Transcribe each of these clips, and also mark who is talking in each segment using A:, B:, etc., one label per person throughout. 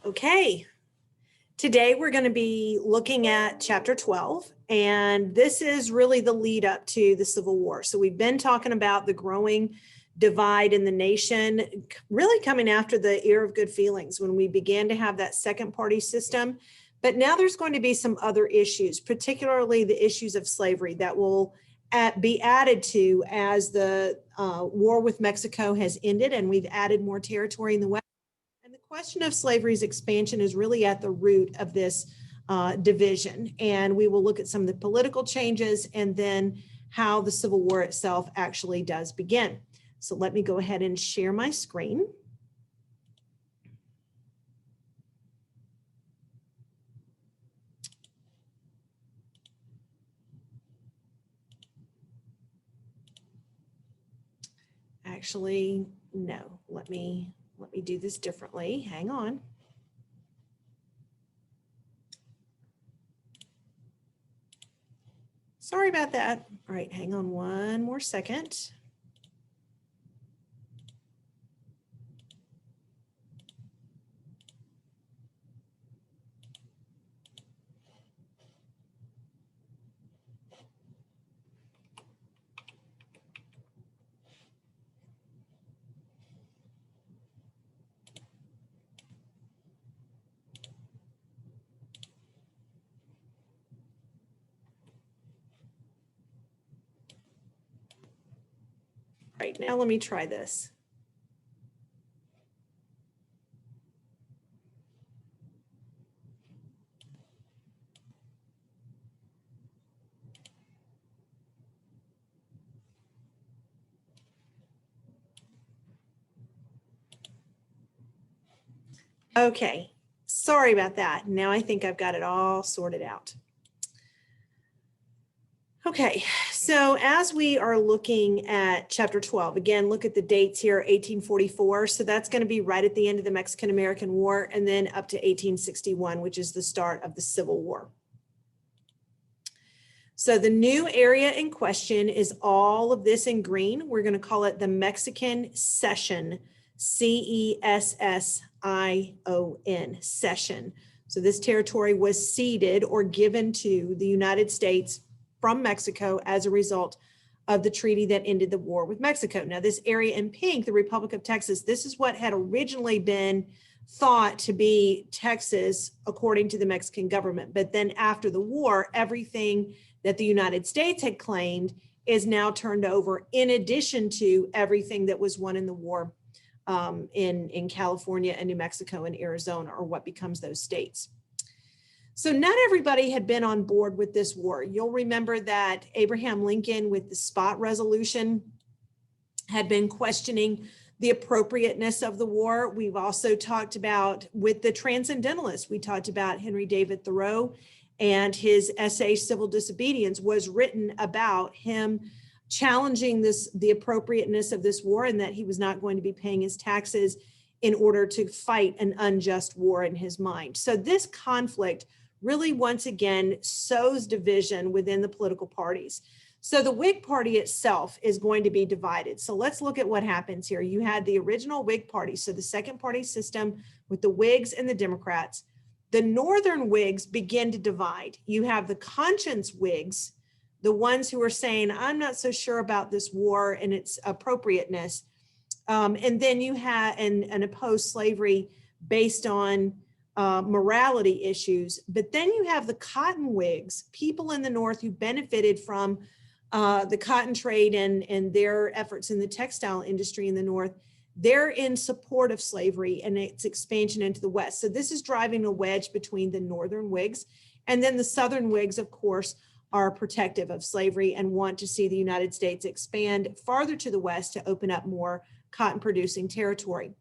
A: Okay, today we're going to be looking at chapter 12, and this is really the lead up to the Civil War. So we've been talking about the growing divide in the nation, really coming after the era of good feelings when we began to have that second party system. But now there's going to be some other issues, particularly the issues of slavery that will be added to as the war with Mexico has ended and we've added more territory in the West. And the question of slavery's expansion is really at the root of this division. And we will look at some of the political changes and then how the Civil War itself actually does begin. So let me go ahead and share my screen. Actually, no, let me do this differently. Hang on. Sorry about that. All right, hang on one more second. Right, now let me try this. Okay, sorry about that. Now I think I've got it all sorted out. Okay, so as we are looking at chapter 12, again, look at the dates here, 1844. So that's going to be right at the end of the Mexican-American War, and then up to 1861, which is the start of the Civil War. So the new area in question is all of this in green. We're going to call it the Mexican Cession, C-E-S-S-I-O-N, Cession. So this territory was ceded or given to the United States from Mexico as a result of the treaty that ended the war with Mexico. Now, this area in pink, the Republic of Texas, this is what had originally been thought to be Texas, according to the Mexican government. But then after the war, everything that the United States had claimed is now turned over, in addition to everything that was won in the war in California and New Mexico and Arizona, or what becomes those states. So not everybody had been on board with this war. You'll remember that Abraham Lincoln, with the Spot Resolution, had been questioning the appropriateness of the war. We've also talked about, with the Transcendentalists, we talked about Henry David Thoreau, and his essay, Civil Disobedience, was written about him challenging the appropriateness of this war, and that he was not going to be paying his taxes in order to fight an unjust war in his mind. So this conflict really, once again, sows division within the political parties. So the Whig Party itself is going to be divided. So let's look at what happens here. You had the original Whig Party, so the second party system with the Whigs and the Democrats. The Northern Whigs begin to divide. You have the conscience Whigs, the ones who are saying, I'm not so sure about this war and its appropriateness. And then you have an opposed slavery based on morality issues. But then you have the Cotton Whigs, people in the North who benefited from the cotton trade and their efforts in the textile industry in the North. They're in support of slavery and its expansion into the West. So this is driving a wedge between the Northern Whigs. And then the Southern Whigs, of course, are protective of slavery and want to see the United States expand farther to the West to open up more cotton producing territory.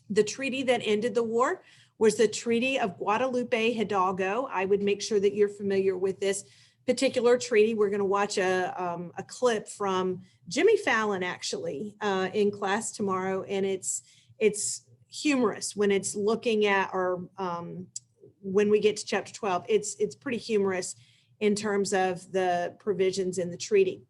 A: The treaty that ended the war was the Treaty of Guadalupe Hidalgo. I would make sure that you're familiar with this particular treaty. We're going to watch a clip from Jimmy Fallon, actually, in class tomorrow, and it's humorous when it's looking at, or when we get to chapter 12, it's pretty humorous in terms of the provisions in the treaty.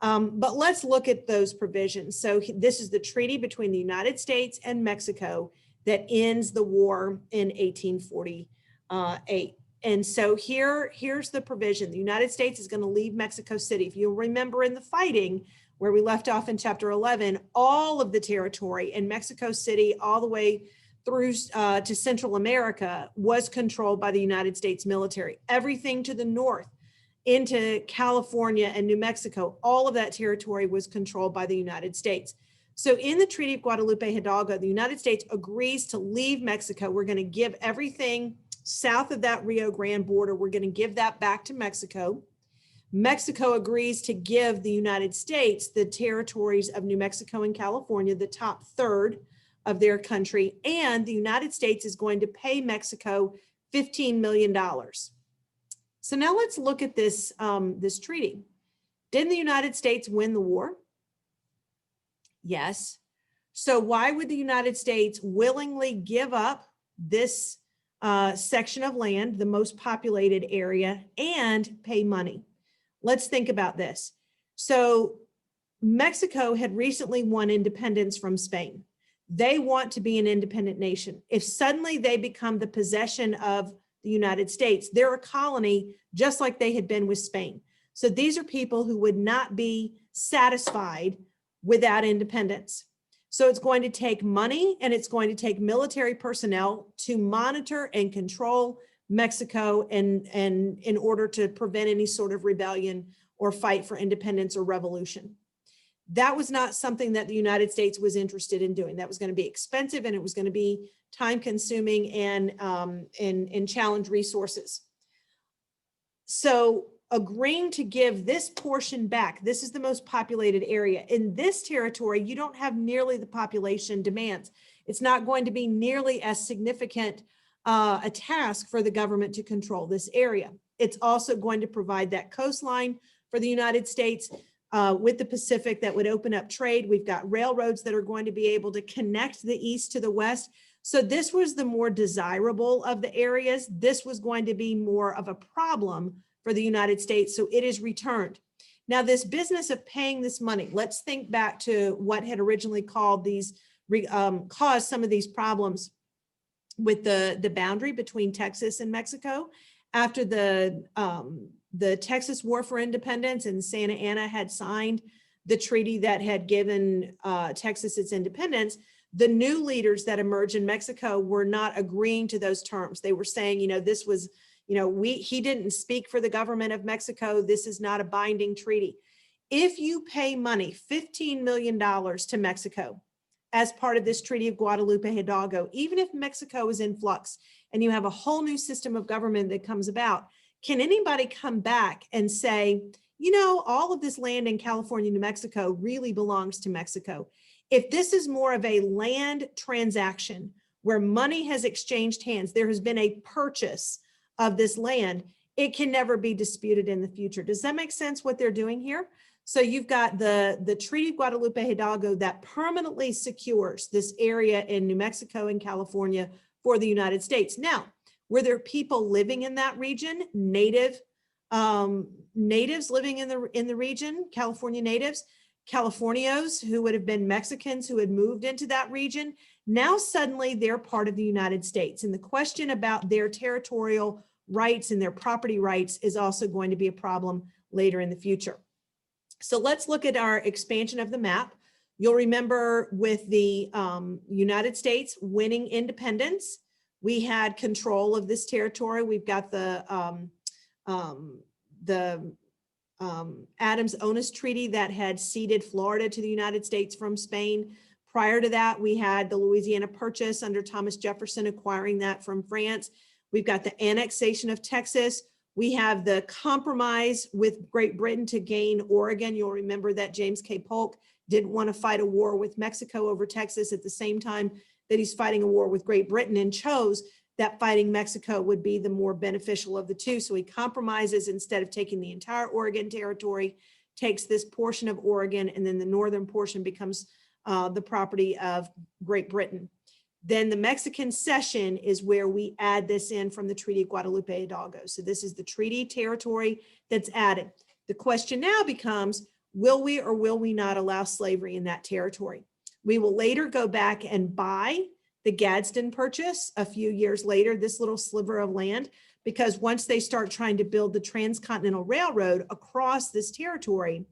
A: But let's look at those provisions. So this is the treaty between the United States and Mexico that ends the war in 1848. And so here's the provision. The United States is going to leave Mexico City. If you'll remember in the fighting where we left off in chapter 11, all of the territory in Mexico City all the way through to Central America was controlled by the United States military. Everything to the north into California and New Mexico, all of that territory was controlled by the United States. So in the Treaty of Guadalupe Hidalgo, the United States agrees to leave Mexico. We're going to give everything south of that Rio Grande border. We're going to give that back to Mexico. Mexico agrees to give the United States the territories of New Mexico and California, the top third of their country, and the United States is going to pay Mexico $15 million. So now let's look at this, this treaty. Didn't the United States win the war? Yes. So why would the United States willingly give up this section of land, the most populated area, and pay money? Let's think about this. So Mexico had recently won independence from Spain. They want to be an independent nation. If suddenly they become the possession of the United States, they're a colony just like they had been with Spain. So these are people who would not be satisfied without independence. So it's going to take money and it's going to take military personnel to monitor and control Mexico and in order to prevent any sort of rebellion or fight for independence or revolution. That was not something that the United States was interested in doing. That was going to be expensive and it was going to be time consuming and challenge resources. So agreeing to give this portion back, this is the most populated area. In this territory, you don't have nearly the population demands. It's not going to be nearly as significant a task for the government to control this area. It's also going to provide that coastline for the United States with the Pacific that would open up trade. We've got railroads that are going to be able to connect the east to the west. So this was the more desirable of the areas. This was going to be more of a problem for the United States, so it is returned. Now, this business of paying this money, let's think back to what had originally caused some of these problems with the boundary between Texas and Mexico. After the Texas War for Independence and Santa Anna had signed the treaty that had given Texas its independence, the new leaders that emerged in Mexico were not agreeing to those terms. They were saying, you know, this was, you know, he didn't speak for the government of Mexico. This is not a binding treaty. If you pay money, $15 million to Mexico as part of this Treaty of Guadalupe Hidalgo, even if Mexico is in flux and you have a whole new system of government that comes about, can anybody come back and say, you know, all of this land in California, New Mexico really belongs to Mexico? If this is more of a land transaction where money has exchanged hands, there has been a purchase of this land, it can never be disputed in the future. Does that make sense what they're doing here? So you've got the Treaty of Guadalupe Hidalgo that permanently secures this area in New Mexico and California for the United States. Now, were there people living in that region, natives living in the region, California natives, Californios who would have been Mexicans who had moved into that region? Now suddenly they're part of the United States. And the question about their territorial rights and their property rights is also going to be a problem later in the future. So let's look at our expansion of the map. You'll remember with the United States winning independence, we had control of this territory. We've got the Adams-Onis Treaty that had ceded Florida to the United States from Spain. Prior to that, we had the Louisiana Purchase under Thomas Jefferson acquiring that from France. We've got the annexation of Texas. We have the compromise with Great Britain to gain Oregon. You'll remember that James K. Polk didn't want to fight a war with Mexico over Texas at the same time that he's fighting a war with Great Britain, and chose that fighting Mexico would be the more beneficial of the two. So he compromises, instead of taking the entire Oregon territory, takes this portion of Oregon, and then the northern portion becomes the property of Great Britain. Then the Mexican cession is where we add this in from the Treaty of Guadalupe Hidalgo. So this is the treaty territory that's added. The question now becomes, will we or will we not allow slavery in that territory? We will later go back and buy the Gadsden Purchase a few years later, this little sliver of land, because once they start trying to build the Transcontinental Railroad across this territory,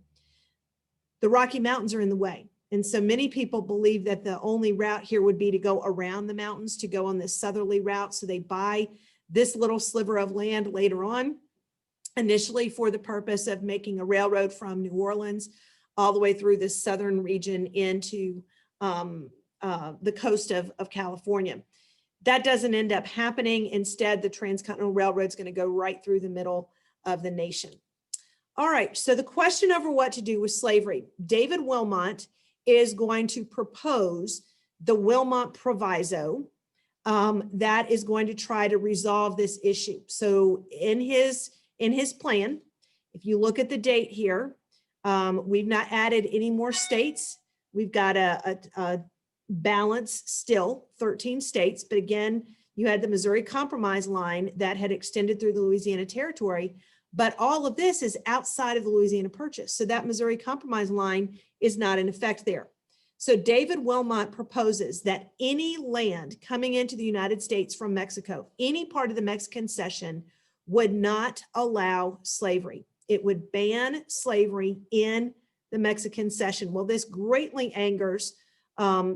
A: the Rocky Mountains are in the way. And so many people believe that the only route here would be to go around the mountains, to go on this southerly route. So they buy this little sliver of land later on, initially for the purpose of making a railroad from New Orleans all the way through this southern region into the coast of California. That doesn't end up happening. Instead, the Transcontinental Railroad is going to go right through the middle of the nation. All right, so the question over what to do with slavery. David Wilmot is going to propose the Wilmot Proviso that is going to try to resolve this issue. So in his plan, if you look at the date here, we've not added any more states. We've got a balance still, 13 states, but again, you had the Missouri Compromise line that had extended through the Louisiana Territory, but all of this is outside of the Louisiana Purchase. So that Missouri Compromise line is not in effect there. So David Wilmot proposes that any land coming into the United States from Mexico, any part of the Mexican cession, would not allow slavery. It would ban slavery in the Mexican cession. Well, this greatly angers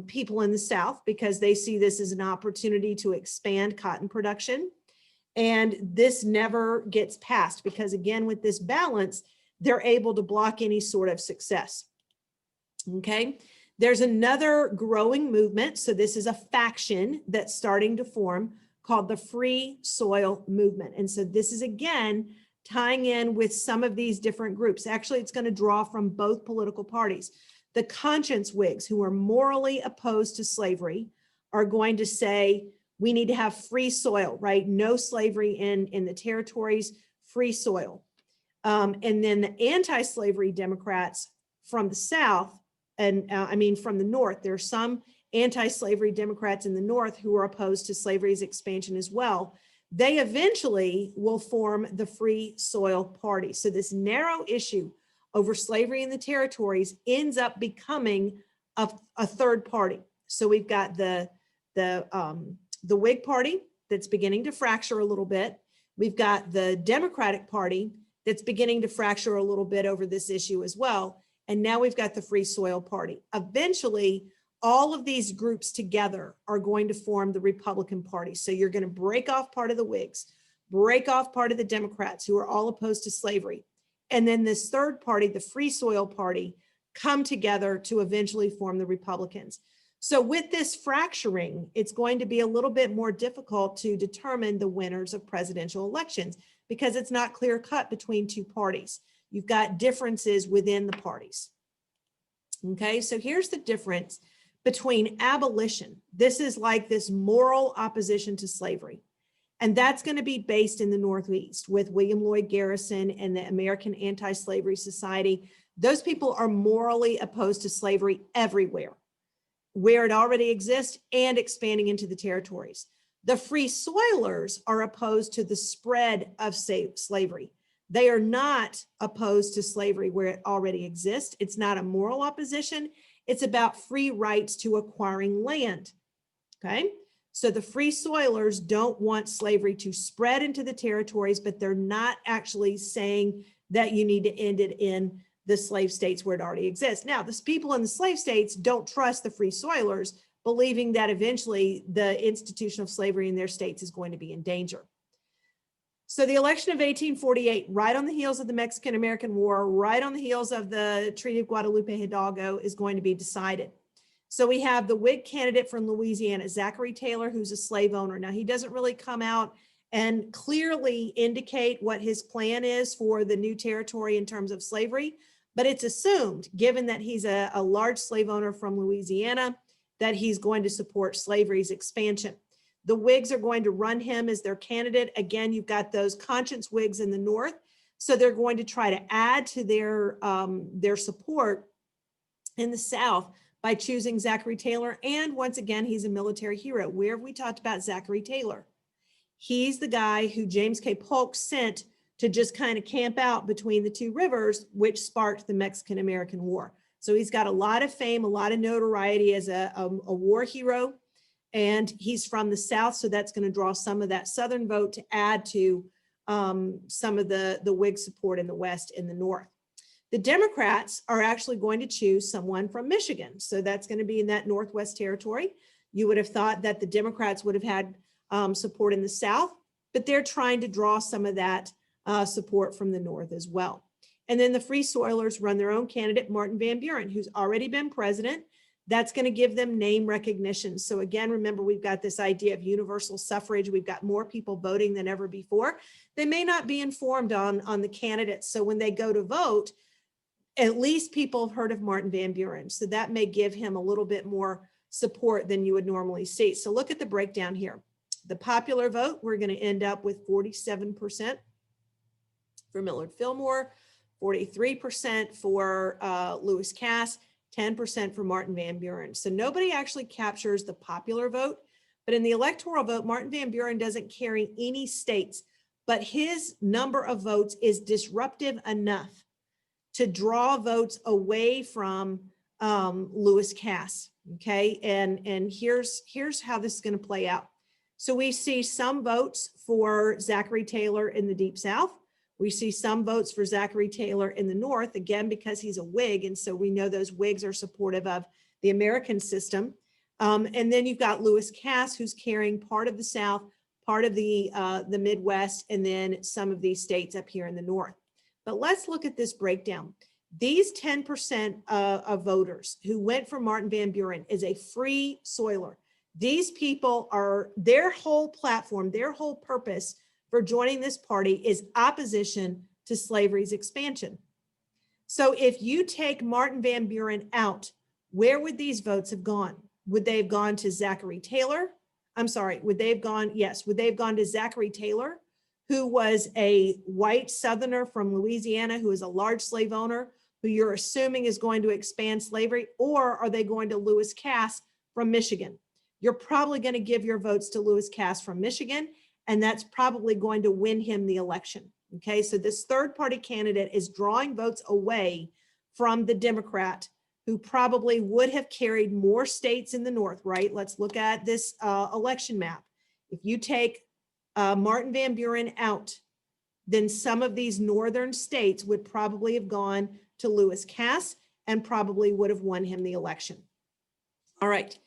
A: people in the South because they see this as an opportunity to expand cotton production. And this never gets passed because, again, with this balance, they're able to block any sort of success. Okay, there's another growing movement. So this is a faction that's starting to form called the Free Soil Movement. And so this is, again, tying in with some of these different groups. Actually, it's going to draw from both political parties. The conscience Whigs, who are morally opposed to slavery, are going to say, we need to have free soil, right? No slavery in the territories, free soil. And then the anti-slavery Democrats from the South, and from the North, there are some anti-slavery Democrats in the North who are opposed to slavery's expansion as well. They eventually will form the Free Soil Party. So this narrow issue over slavery in the territories ends up becoming a third party. So we've got the Whig Party that's beginning to fracture a little bit. We've got the Democratic Party that's beginning to fracture a little bit over this issue as well. And now we've got the Free Soil Party. Eventually, all of these groups together are going to form the Republican Party. So you're going to break off part of the Whigs, break off part of the Democrats who are all opposed to slavery. And then this third party, the Free Soil Party, come together to eventually form the Republicans. So with this fracturing, it's going to be a little bit more difficult to determine the winners of presidential elections because it's not clear cut between two parties. You've got differences within the parties. Okay, so here's the difference between abolition. This is like this moral opposition to slavery. And that's going to be based in the Northeast with William Lloyd Garrison and the American Anti-Slavery Society. Those people are morally opposed to slavery everywhere, where it already exists and expanding into the territories. The Free Soilers are opposed to the spread of slavery. They are not opposed to slavery where it already exists. It's not a moral opposition. It's about free rights to acquiring land. Okay. So the Free Soilers don't want slavery to spread into the territories, but they're not actually saying that you need to end it in the slave states where it already exists. Now, the people in the slave states don't trust the Free Soilers, believing that eventually the institution of slavery in their states is going to be in danger. So the election of 1848, right on the heels of the Mexican-American War, right on the heels of the Treaty of Guadalupe Hidalgo, is going to be decided. So we have the Whig candidate from Louisiana, Zachary Taylor, who's a slave owner. Now, he doesn't really come out and clearly indicate what his plan is for the new territory in terms of slavery, but it's assumed, given that he's a large slave owner from Louisiana, that he's going to support slavery's expansion. The Whigs are going to run him as their candidate. Again, you've got those conscience Whigs in the North, so they're going to try to add to their support in the South by choosing Zachary Taylor. And once again, he's a military hero. Where have we talked about Zachary Taylor? He's the guy who James K. Polk sent to just kind of camp out between the two rivers, which sparked the Mexican-American War. So he's got a lot of fame, a lot of notoriety as a war hero. And he's from the South, so that's going to draw some of that Southern vote to add to some of the Whig support in the West and the North. The Democrats are actually going to choose someone from Michigan. So that's going to be in that Northwest Territory. You would have thought that the Democrats would have had support in the South, but they're trying to draw some of that support from the North as well. And then the Free Soilers run their own candidate, Martin Van Buren, who's already been president. That's going to give them name recognition. So again, remember, we've got this idea of universal suffrage. We've got more people voting than ever before. They may not be informed on the candidates. So when they go to vote, at least people have heard of Martin Van Buren. So that may give him a little bit more support than you would normally see. So look at the breakdown here. The popular vote, we're going to end up with 47% for Millard Fillmore, 43% for Lewis Cass, 10% for Martin Van Buren. So nobody actually captures the popular vote, but in the electoral vote, Martin Van Buren doesn't carry any states, but his number of votes is disruptive enough to draw votes away from Lewis Cass. Okay, and here's how this is going to play out. So we see some votes for Zachary Taylor in the Deep South. We see some votes for Zachary Taylor in the North, again, because he's a Whig. And so we know those Whigs are supportive of the American system. And then you've got Lewis Cass, who's carrying part of the South, part of the Midwest, and then some of these states up here in the North. But let's look at this breakdown. These 10% of voters who went for Martin Van Buren is a free soiler. These people are, their whole platform, their whole purpose for joining this party is opposition to slavery's expansion. So if you take Martin Van Buren out, where would these votes have gone? Would they have gone to Zachary Taylor? I'm sorry, would they have gone, yes, would they have gone to Zachary Taylor, who was a white Southerner from Louisiana, who is a large slave owner, who you're assuming is going to expand slavery, or are they going to Lewis Cass from Michigan? You're probably going to give your votes to Lewis Cass from Michigan, and that's probably going to win him the election. Okay, so this third party candidate is drawing votes away from the Democrat, who probably would have carried more states in the North, right? Let's look at this election map. If you take Martin Van Buren out, then some of these northern states would probably have gone to Lewis Cass and probably would have won him the election. All right.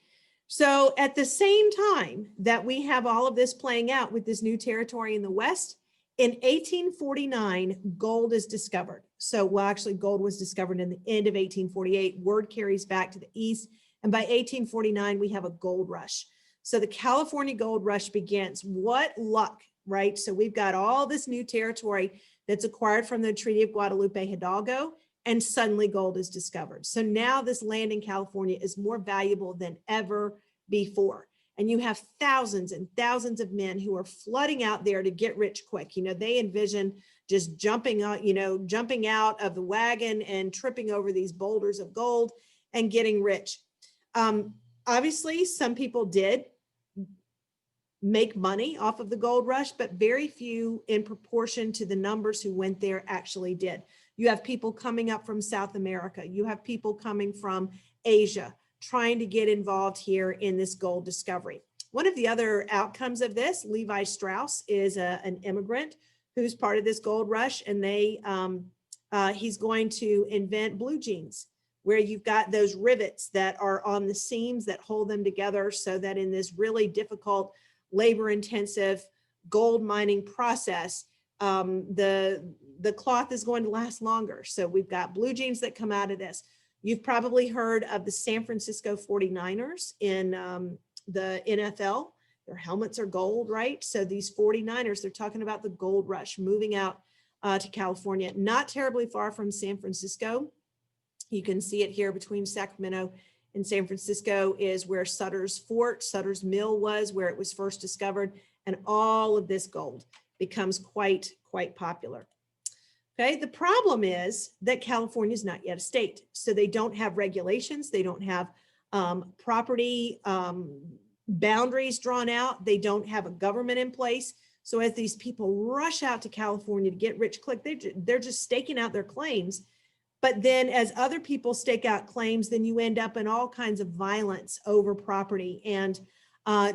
A: So at the same time that we have all of this playing out with this new territory in the West, in 1849, gold is discovered. So, well, actually gold was discovered in the end of 1848. Word carries back to the East. And by 1849, we have a gold rush. So the California gold rush begins. What luck, right? So we've got all this new territory that's acquired from the Treaty of Guadalupe Hidalgo, and suddenly gold is discovered. So now this land in California is more valuable than ever before. And you have thousands and thousands of men who are flooding out there to get rich quick. You know, they envision just jumping out, jumping out of the wagon and tripping over these boulders of gold and getting rich. Obviously, some people did make money off of the gold rush, but very few in proportion to the numbers who went there actually did. You have people coming up from South America. You have people coming from Asia trying to get involved here in this gold discovery. One of the other outcomes of this, Levi Strauss is an immigrant who's part of this gold rush, and he's going to invent blue jeans, where you've got those rivets that are on the seams that hold them together, so that in this really difficult, labor-intensive gold mining process, the cloth is going to last longer. So we've got blue jeans that come out of this. You've probably heard of the San Francisco 49ers in the NFL. Their helmets are gold, right? So these 49ers, they're talking about the gold rush moving out to California, not terribly far from San Francisco. You can see it here between Sacramento and San Francisco is where Sutter's Fort, Sutter's Mill was, where it was first discovered. And all of this gold becomes quite popular. Okay, the problem is that California is not yet a state. So they don't have regulations. They don't have property boundaries drawn out. They don't have a government in place. So as these people rush out to California to get rich quick, they're just staking out their claims. But then as other people stake out claims, then you end up in all kinds of violence over property. And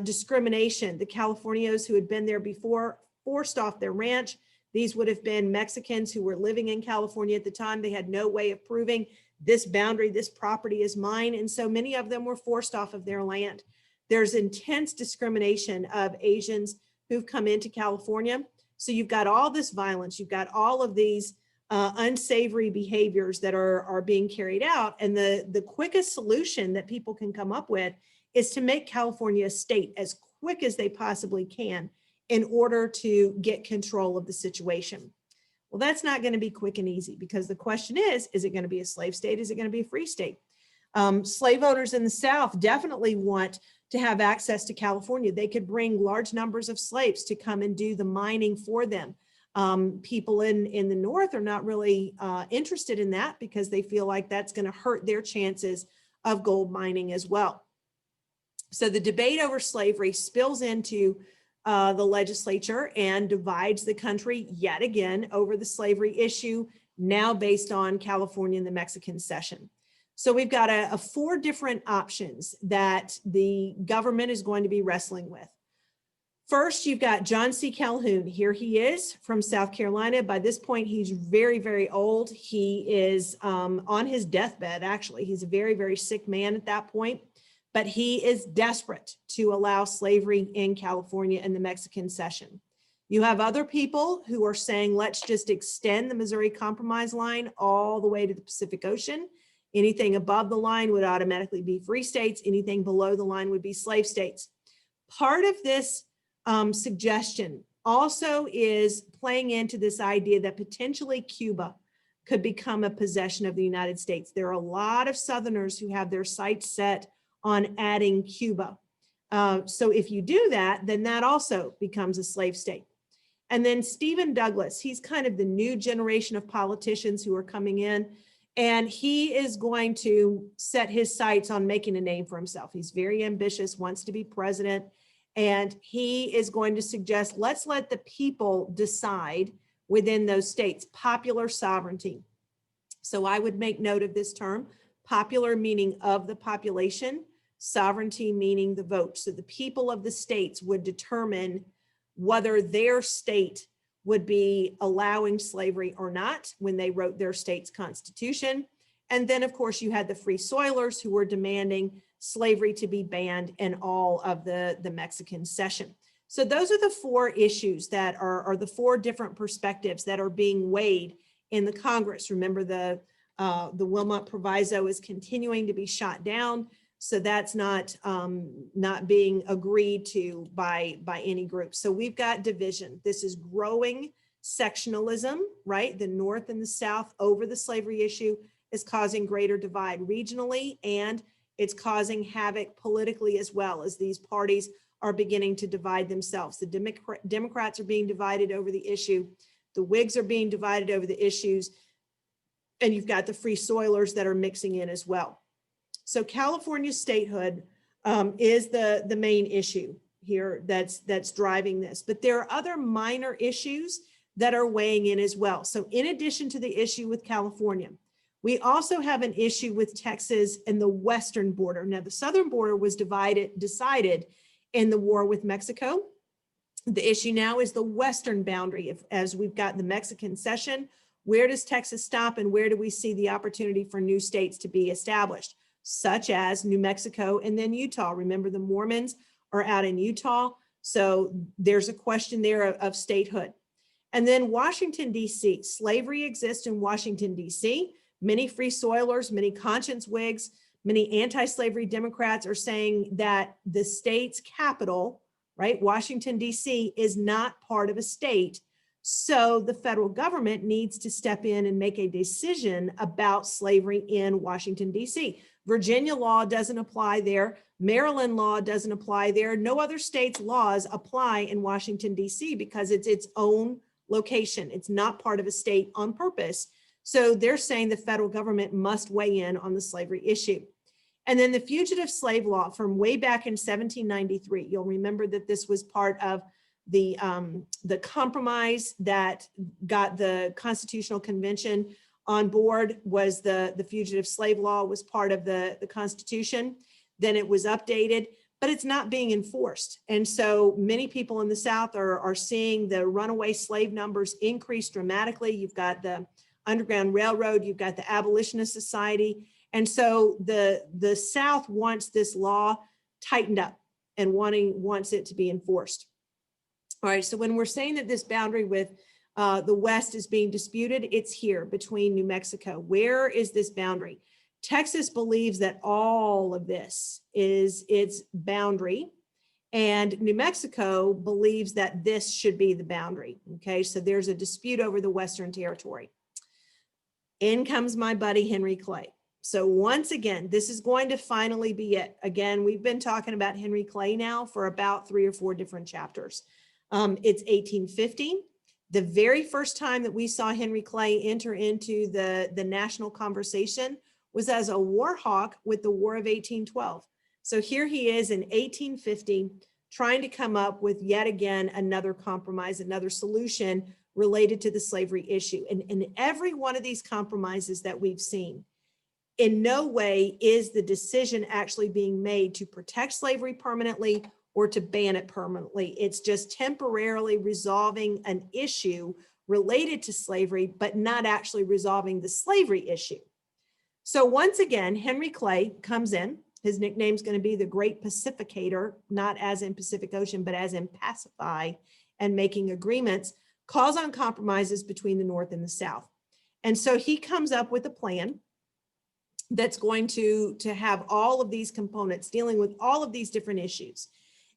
A: Discrimination. The Californios who had been there before forced off their ranch. These would have been Mexicans who were living in California at the time. They had no way of proving this boundary, this property is mine. And so many of them were forced off of their land. There's intense discrimination of Asians who've come into California. So you've got all this violence, you've got all of these unsavory behaviors that are being carried out. And the quickest solution that people can come up with is to make California a state as quick as they possibly can in order to get control of the situation. Well, that's not going to be quick and easy, because the question is it going to be a slave state? Is it going to be a free state? Slave owners in the South definitely want to have access to California. They could bring large numbers of slaves to come and do the mining for them. People in the North are not really interested in that, because they feel like that's going to hurt their chances of gold mining as well. So the debate over slavery spills into the legislature and divides the country yet again over the slavery issue, now based on California and the Mexican cession. So we've got 4 different options that the government is going to be wrestling with. First, you've got John C. Calhoun. Here he is from South Carolina. By this point, he's very, very old. He is on his deathbed, actually. He's a very, very sick man at that point, but he is desperate to allow slavery in California and the Mexican cession. You have other people who are saying, let's just extend the Missouri Compromise line all the way to the Pacific Ocean. Anything above the line would automatically be free states. Anything below the line would be slave states. Part of this suggestion also is playing into this idea that potentially Cuba could become a possession of the United States. There are a lot of Southerners who have their sights set on adding Cuba. So if you do that, then that also becomes a slave state. And then Stephen Douglas, he's kind of the new generation of politicians who are coming in, and he is going to set his sights on making a name for himself. He's very ambitious, wants to be president, and he is going to suggest, let's let the people decide within those states, popular sovereignty. So I would make note of this term, popular meaning of the population, sovereignty meaning the vote. So the people of the states would determine whether their state would be allowing slavery or not when they wrote their state's constitution. And then, of course, you had the Free Soilers who were demanding slavery to be banned in all of the Mexican cession. So those are the 4 issues that are the 4 different perspectives that are being weighed in the Congress. Remember, the Wilmot Proviso is continuing to be shot down. So that's not being agreed to by any group. So we've got division. This is growing sectionalism, right? The North and the South over the slavery issue is causing greater divide regionally, and it's causing havoc politically as well, as these parties are beginning to divide themselves. The Democrats are being divided over the issue. The Whigs are being divided over the issues. And you've got the Free Soilers that are mixing in as well. So California statehood is the main issue here that's driving this. But there are other minor issues that are weighing in as well. So in addition to the issue with California, we also have an issue with Texas and the western border. Now, the southern border was decided in the war with Mexico. The issue now is the western boundary. As we've got the Mexican cession, where does Texas stop, and where do we see the opportunity for new states to be established, such as New Mexico and then Utah? Remember, the Mormons are out in Utah, so there's a question there of statehood. And then Washington, D.C. Slavery exists in Washington, D.C. Many Free Soilers, many conscience Whigs, many anti-slavery Democrats are saying that the state's capital, right, Washington, D.C., is not part of a state. So the federal government needs to step in and make a decision about slavery in Washington, D.C. Virginia law doesn't apply there. Maryland law doesn't apply there. No other state's laws apply in Washington, D.C. because it's its own location. It's not part of a state on purpose. So they're saying the federal government must weigh in on the slavery issue. And then the Fugitive Slave Law from way back in 1793. You'll remember that this was part of the compromise that got the Constitutional Convention on board. Was the Fugitive Slave Law was part of the Constitution. Then it was updated. but it's not being enforced. And so many people in the South are seeing the runaway slave numbers increase dramatically. You've got the Underground Railroad, you've got the Abolitionist Society. And so the South wants this law tightened up and wants it to be enforced. All right, so when we're saying that this boundary with the West is being disputed, it's here between New Mexico. Where is this boundary? Texas believes that all of this is its boundary, and New Mexico believes that this should be the boundary. Okay, so there's a dispute over the Western Territory. In comes my buddy Henry Clay. So once again, this is going to finally be it. Again, we've been talking about Henry Clay now for about 3 or 4 different chapters. It's 1850. The very first time that we saw Henry Clay enter into the national conversation was as a war hawk with the War of 1812. So here he is in 1850, trying to come up with yet again another compromise, another solution related to the slavery issue. And in every one of these compromises that we've seen, in no way is the decision actually being made to protect slavery permanently or to ban it permanently. It's just temporarily resolving an issue related to slavery, but not actually resolving the slavery issue. So once again, Henry Clay comes in. His nickname is going to be the Great Pacificator, not as in Pacific Ocean, but as in pacify and making agreements, calls on compromises between the North and the South. And so he comes up with a plan that's going to have all of these components dealing with all of these different issues.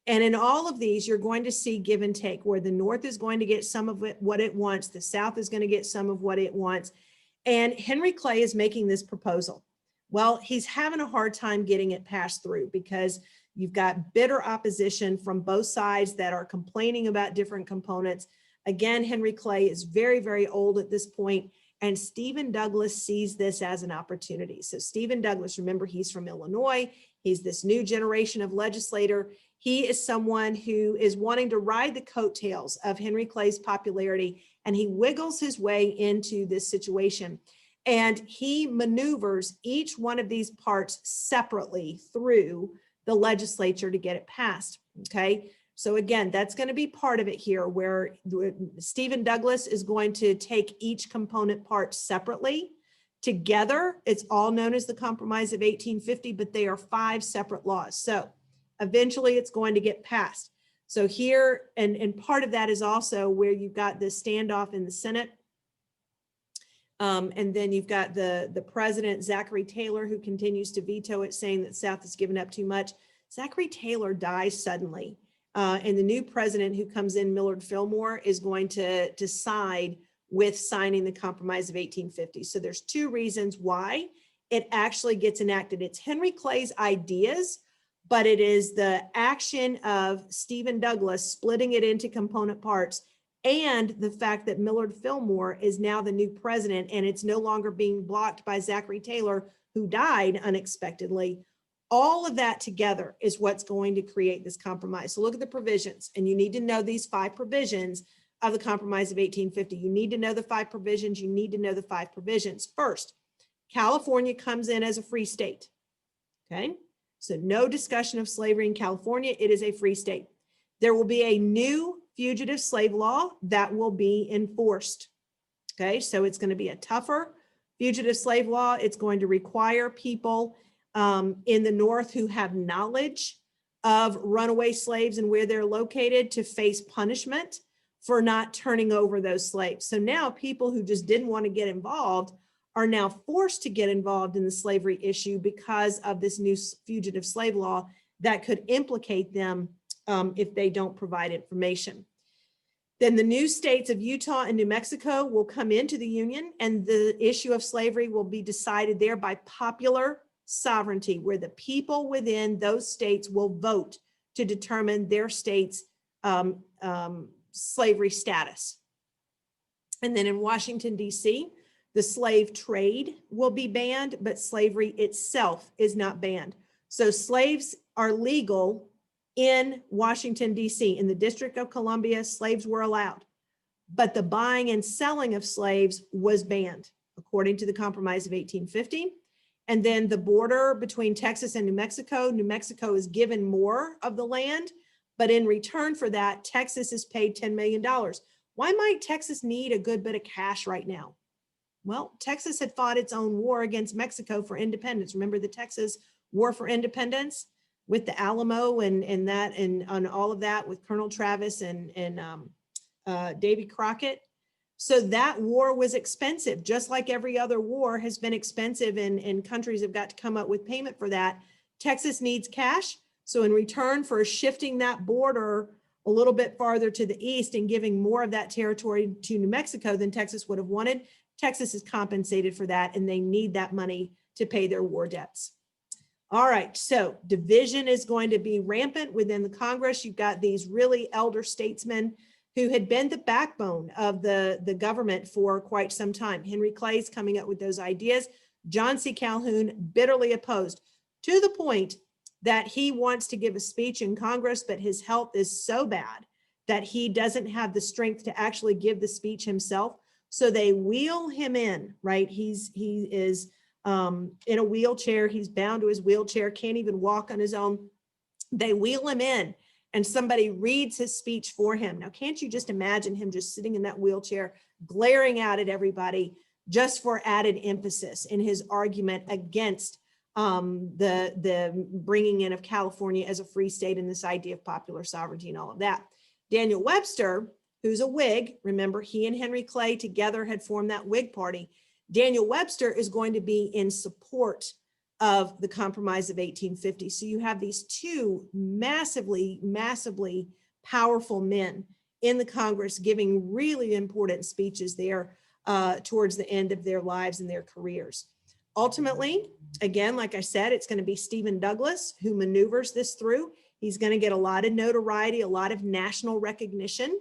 A: And in all of these, you're going to see give and take, where the North is going to get some of what it wants, the South is going to get some of what it wants. And Henry Clay is making this proposal. Well, he's having a hard time getting it passed through because you've got bitter opposition from both sides that are complaining about different components. Again, Henry Clay is very, very old at this point, and Stephen Douglas sees this as an opportunity. So Stephen Douglas, remember, he's from Illinois. He's this new generation of legislator. He is someone who is wanting to ride the coattails of Henry Clay's popularity, and he wiggles his way into this situation. And he maneuvers each one of these parts separately through the legislature to get it passed, okay? So again, that's going to be part of it here, where Stephen Douglas is going to take each component part separately. Together, it's all known as the Compromise of 1850, but they are 5 separate laws. So eventually it's going to get passed. So here, and part of that is also where you've got this standoff in the Senate. And then you've got the president, Zachary Taylor, who continues to veto it, saying that South has given up too much. Zachary Taylor dies suddenly. And the new president who comes in, Millard Fillmore, is going to side with signing the Compromise of 1850. So there's 2 reasons why it actually gets enacted. It's Henry Clay's ideas, but it is the action of Stephen Douglas splitting it into component parts, and the fact that Millard Fillmore is now the new president, and it's no longer being blocked by Zachary Taylor, who died unexpectedly. All of that together is what's going to create this compromise. So look at the provisions, and you need to know these 5 provisions of the Compromise of 1850. You need to know the 5 provisions. You need to know the 5 provisions. First, California comes in as a free state, okay? So no discussion of slavery in California. It is a free state. There will be a new fugitive slave law that will be enforced, okay? So it's going to be a tougher fugitive slave law. It's going to require people in the North who have knowledge of runaway slaves and where they're located to face punishment for not turning over those slaves. So now people who just didn't want to get involved are now forced to get involved in the slavery issue because of this new fugitive slave law that could implicate them if they don't provide information. Then the new states of Utah and New Mexico will come into the Union, and the issue of slavery will be decided there by popular sovereignty, where the people within those states will vote to determine their state's slavery status. And then in Washington, D.C., the slave trade will be banned, but slavery itself is not banned. So slaves are legal in Washington, D.C. In the District of Columbia, slaves were allowed, but the buying and selling of slaves was banned, according to the Compromise of 1850. And then the border between Texas and New Mexico is given more of the land, but in return for that, Texas is paid $10 million. Why might Texas need a good bit of cash right now? Well, Texas had fought its own war against Mexico for independence. Remember the Texas War for Independence with the Alamo and all of that with Colonel Travis and Davy Crockett? So that war was expensive, just like every other war has been expensive, and countries have got to come up with payment for that. Texas needs cash. So in return for shifting that border a little bit farther to the east and giving more of that territory to New Mexico than Texas would have wanted, Texas is compensated for that, and they need that money to pay their war debts. All right, so division is going to be rampant within the Congress. You've got these really elder statesmen who had been the backbone of the government for quite some time. Henry Clay's coming up with those ideas. John C. Calhoun bitterly opposed, to the point that he wants to give a speech in Congress, but his health is so bad that he doesn't have the strength to actually give the speech himself. So they wheel him in, right? He is in a wheelchair. He's bound to his wheelchair, can't even walk on his own. They wheel him in, and somebody reads his speech for him. Now, can't you just imagine him just sitting in that wheelchair, glaring out at everybody, just for added emphasis in his argument against the bringing in of California as a free state and this idea of popular sovereignty and all of that. Daniel Webster, who's a Whig, remember he and Henry Clay together had formed that Whig party. Daniel Webster is going to be in support of the Compromise of 1850. So you have these two massively powerful men in the Congress giving really important speeches there towards the end of their lives and their careers. Ultimately, again, like I said, it's going to be Stephen Douglas who maneuvers this through. He's going to get a lot of notoriety, a lot of national recognition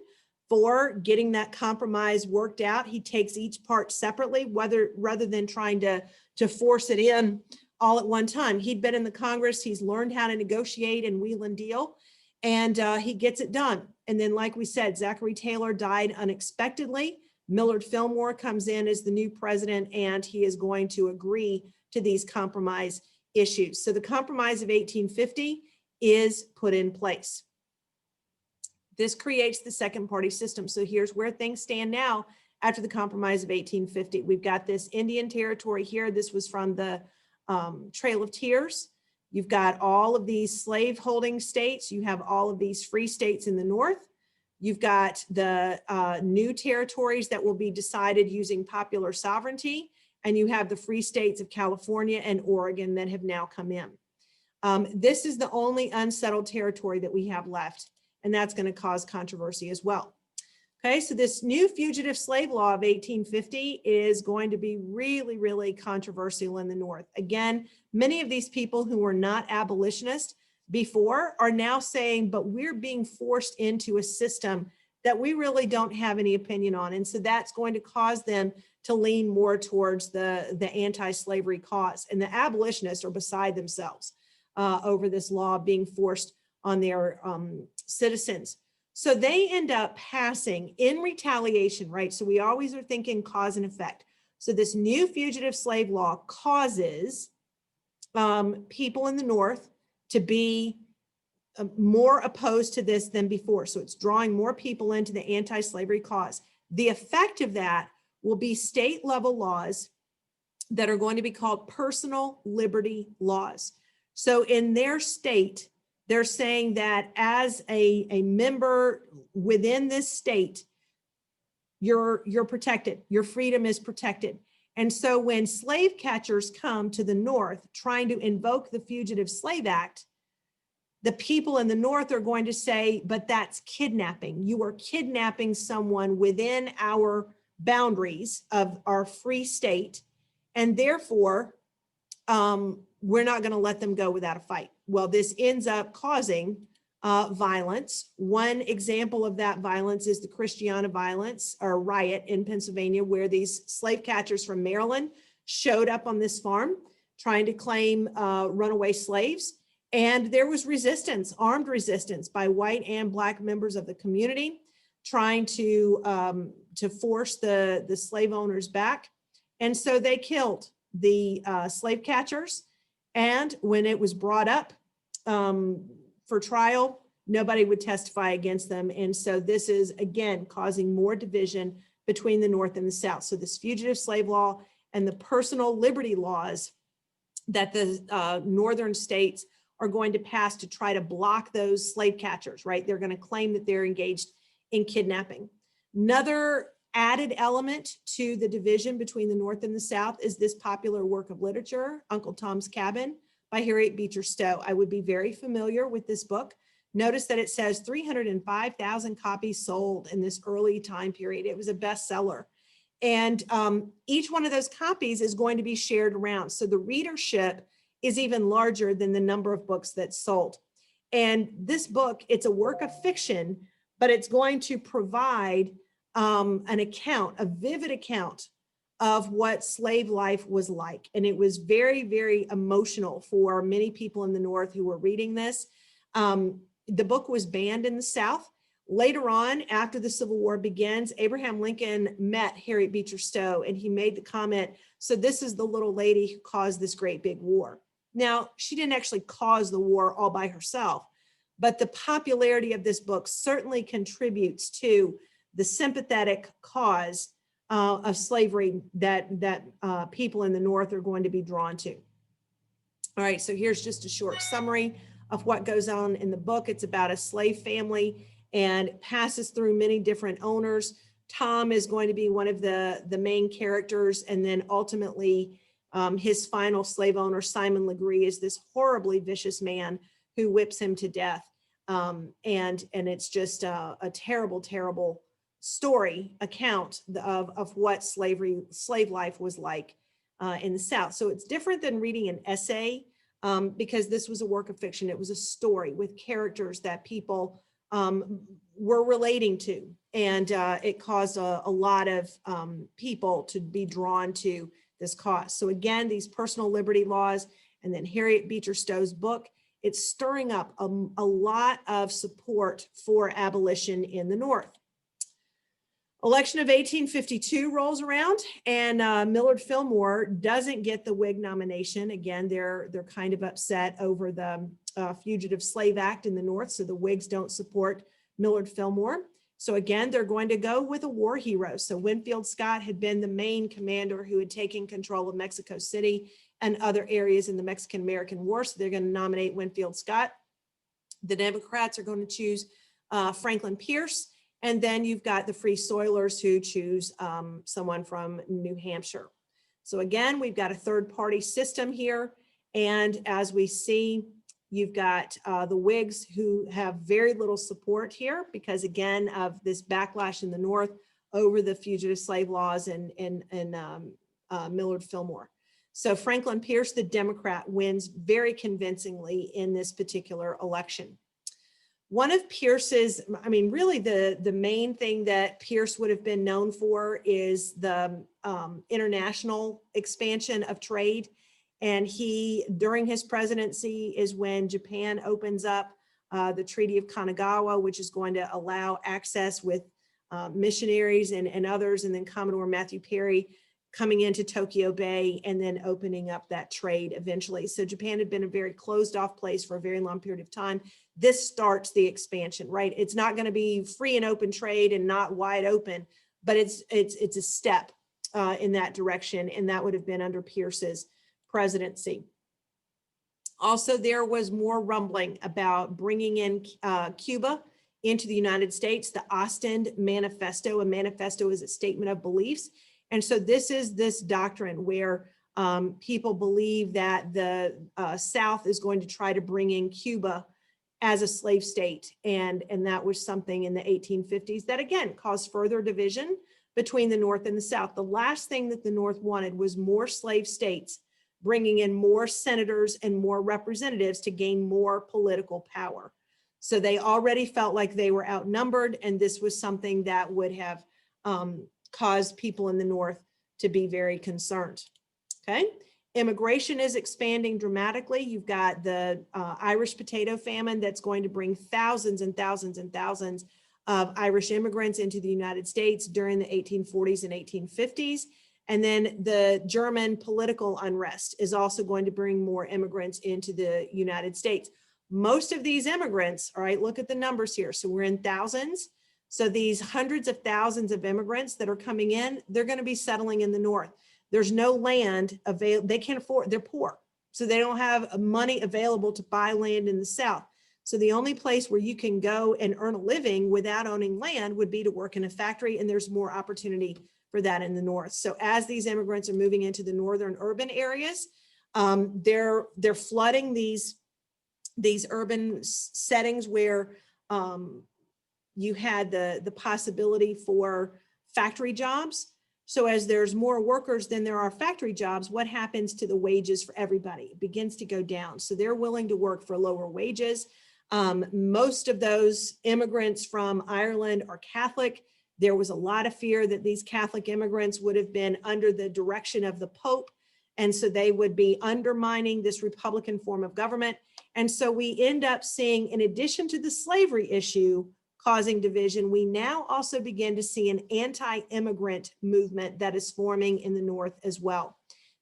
A: for getting that compromise worked out. He takes each part separately, rather than trying to force it in all at one time. He'd been in the Congress, he's learned how to negotiate and wheel and deal, and he gets it done. And then, like we said, Zachary Taylor died unexpectedly. Millard Fillmore comes in as the new president, and he is going to agree to these compromise issues. So the Compromise of 1850 is put in place. This creates the second party system. So here's where things stand now after the Compromise of 1850. We've got this Indian territory here. This was from the Trail of Tears. You've got all of these slave holding states. You have all of these free states in the north. You've got the new territories that will be decided using popular sovereignty. And you have the free states of California and Oregon that have now come in. This is the only unsettled territory that we have left, and that's going to cause controversy as well. Okay, so this new Fugitive Slave Law of 1850 is going to be really controversial in the North. Again, many of these people who were not abolitionists before are now saying, but we're being forced into a system that we really don't have any opinion on. And so that's going to cause them to lean more towards the anti-slavery cause. And the abolitionists are beside themselves over this law being forced on their citizens. So they end up passing in retaliation, right? So we always are thinking cause and effect. So this new Fugitive Slave Law causes people in the North to be more opposed to this than before. So it's drawing more people into the anti-slavery cause. The effect of that will be state level laws that are going to be called personal liberty laws. So in their state, they're saying that as a member within this state, you're protected, your freedom is protected. And so when slave catchers come to the North trying to invoke the Fugitive Slave Act, the people in the North are going to say, but that's kidnapping. You are kidnapping someone within our boundaries of our free state, and therefore we're not going to let them go without a fight. Well, this ends up causing violence. One example of that violence is the Christiana violence or riot in Pennsylvania, where these slave catchers from Maryland showed up on this farm trying to claim runaway slaves. And there was resistance, armed resistance by white and black members of the community trying to force the slave owners back. And so they killed the slave catchers. And when it was brought up for trial, nobody would testify against them. And so this is, again, causing more division between the North and the South. So this fugitive slave law and the personal liberty laws that the northern states are going to pass to try to block those slave catchers, right? They're going to claim that they're engaged in kidnapping. Another added element to the division between the North and the South is this popular work of literature, Uncle Tom's Cabin by Harriet Beecher Stowe. I would be very familiar with this book. Notice that it says 305,000 copies sold in this early time period. It was a bestseller. And each one of those copies is going to be shared around. So the readership is even larger than the number of books that sold. And this book, it's a work of fiction, but it's going to provide an account, a vivid account of what slave life was like. And it was very, very emotional for many people in the North who were reading this. The book was banned in the South. Later on, after the Civil War begins, Abraham Lincoln met Harriet Beecher Stowe, and he made the comment, so this is the little lady who caused this great big war. Now, she didn't actually cause the war all by herself, but the popularity of this book certainly contributes to the sympathetic cause of slavery that people in the North are going to be drawn to. All right, so here's just a short summary of what goes on in the book. It's about a slave family and passes through many different owners. Tom is going to be one of the main characters, and then ultimately his final slave owner, Simon Legree, is this horribly vicious man who whips him to death. And it's just a terrible, terrible story account of what slave life was like in the South. So it's different than reading an essay because this was a work of fiction. It was a story with characters that people were relating to, and it caused a lot of people to be drawn to this cause. So again, these personal liberty laws, and then Harriet Beecher Stowe's book, it's stirring up a lot of support for abolition in the North. Election of 1852 rolls around, and Millard Fillmore doesn't get the Whig nomination. Again, they're kind of upset over the Fugitive Slave Act in the North, so the Whigs don't support Millard Fillmore. So again, they're going to go with a war hero. So Winfield Scott had been the main commander who had taken control of Mexico City and other areas in the Mexican-American War, so they're going to nominate Winfield Scott. The Democrats are going to choose Franklin Pierce. And then you've got the Free Soilers who choose someone from New Hampshire. So again, we've got a third-party system here. And as we see, you've got the Whigs who have very little support here because, again, of this backlash in the North over the fugitive slave laws and Millard Fillmore. So Franklin Pierce, the Democrat, wins very convincingly in this particular election. One of Pierce's, I mean, really the main thing that Pierce would have been known for is the international expansion of trade. And he, during his presidency, is when Japan opens up the Treaty of Kanagawa, which is going to allow access with missionaries and others, and then Commodore Matthew Perry coming into Tokyo Bay and then opening up that trade eventually. So Japan had been a very closed off place for a very long period of time. This starts the expansion, right? It's not going to be free and open trade and not wide open, but it's a step in that direction. And that would have been under Pierce's presidency. Also, there was more rumbling about bringing in Cuba into the United States. The Ostend Manifesto, a manifesto is a statement of beliefs. And so this is this doctrine where people believe that the South is going to try to bring in Cuba as a slave state. And that was something in the 1850s that, again, caused further division between the North and the South. The last thing that the North wanted was more slave states bringing in more senators and more representatives to gain more political power. So they already felt like they were outnumbered, and this was something that would have caused people in the North to be very concerned. Okay, immigration is expanding dramatically. You've got the Irish potato famine that's going to bring thousands and thousands and thousands of Irish immigrants into the United States during the 1840s and 1850s. And then the German political unrest is also going to bring more immigrants into the United States. Most of these immigrants, all right, look at the numbers here. So we're in thousands. So these hundreds of thousands of immigrants that are coming in, they're going to be settling in the North. There's no land available. They can't afford, they're poor. So they don't have money available to buy land in the South. So the only place where you can go and earn a living without owning land would be to work in a factory, and there's more opportunity for that in the North. So as these immigrants are moving into the northern urban areas, they're flooding these urban settings where you had the possibility for factory jobs. So as there's more workers than there are factory jobs, what happens to the wages for everybody? It begins to go down. So they're willing to work for lower wages. Most of those immigrants from Ireland are Catholic. There was a lot of fear that these Catholic immigrants would have been under the direction of the Pope. And so they would be undermining this Republican form of government. And so we end up seeing, in addition to the slavery issue causing division, we now also begin to see an anti-immigrant movement that is forming in the North as well.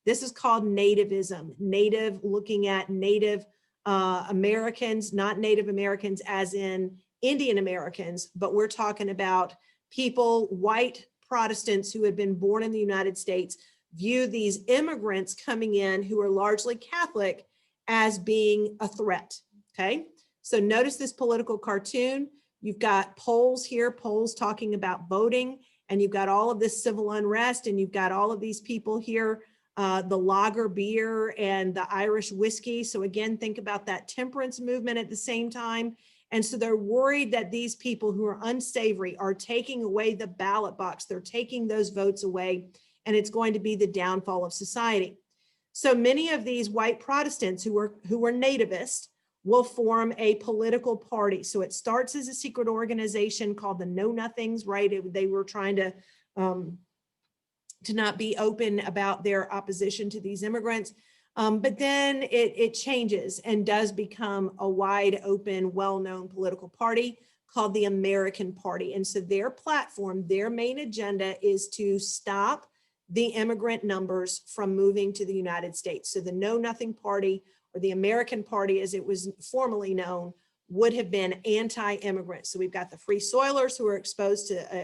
A: This is called nativism. Native, looking at Native Americans, not Native Americans as in Indian Americans, but we're talking about people, white Protestants who had been born in the United States, view these immigrants coming in who are largely Catholic as being a threat, okay? So notice this political cartoon. You've got polls here, polls talking about voting, and you've got all of this civil unrest, and you've got all of these people here, the lager beer and the Irish whiskey. So again, think about that temperance movement at the same time. And so they're worried that these people who are unsavory are taking away the ballot box. They're taking those votes away, and it's going to be the downfall of society. So many of these white Protestants who were nativist will form a political party. So it starts as a secret organization called the Know Nothings, right? They were trying to not be open about their opposition to these immigrants. But then it changes and does become a wide open, well-known political party called the American Party. And so their platform, their main agenda is to stop the immigrant numbers from moving to the United States. So the Know Nothing Party, or the American Party as it was formerly known, would have been anti-immigrant. So we've got the Free Soilers who are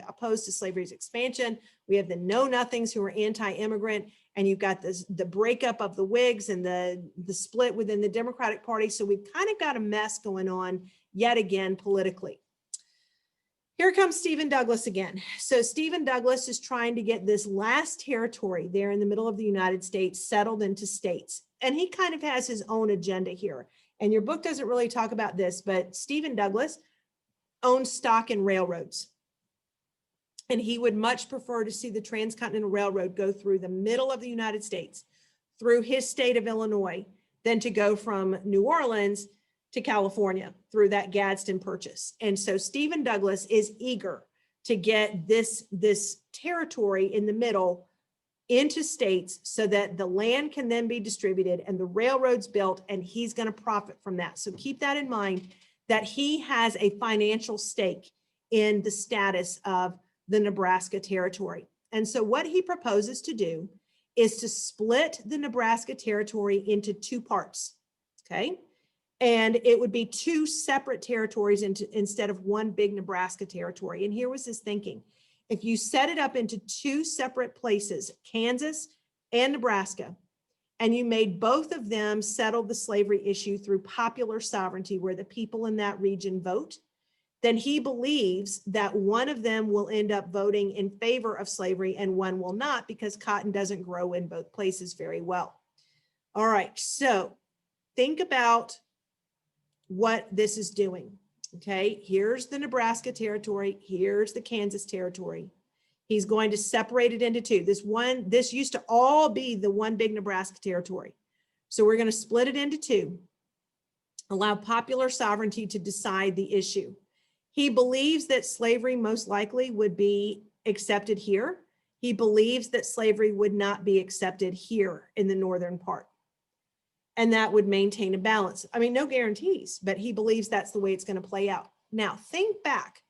A: opposed to slavery's expansion. We have the Know Nothings who are anti-immigrant, and you've got the breakup of the Whigs and the split within the Democratic Party. So we've kind of got a mess going on yet again politically. Here comes Stephen Douglas again. So Stephen Douglas is trying to get this last territory there in the middle of the United States settled into states. And he kind of has his own agenda here. And your book doesn't really talk about this, but Stephen Douglas owns stock in railroads. And he would much prefer to see the Transcontinental Railroad go through the middle of the United States, through his state of Illinois, than to go from New Orleans to California through that Gadsden Purchase. And so Stephen Douglas is eager to get this territory in the middle into states so that the land can then be distributed and the railroads built, and he's going to profit from that. So keep that in mind, that he has a financial stake in the status of the Nebraska territory. And so what he proposes to do is to split the Nebraska territory into two parts, okay? And it would be two separate territories instead of one big Nebraska territory. And here was his thinking. If you set it up into two separate places, Kansas and Nebraska, and you made both of them settle the slavery issue through popular sovereignty, where the people in that region vote, then he believes that one of them will end up voting in favor of slavery and one will not, because cotton doesn't grow in both places very well. All right, so think about what this is doing. Okay, here's the Nebraska territory, here's the Kansas territory. He's going to separate it into two. This used to all be the one big Nebraska territory. So we're going to split it into two, allow popular sovereignty to decide the issue. He believes that slavery most likely would be accepted here. He believes that slavery would not be accepted here in the northern part. And that would maintain a balance. I mean, no guarantees, but he believes that's the way it's going to play out. Now, think back.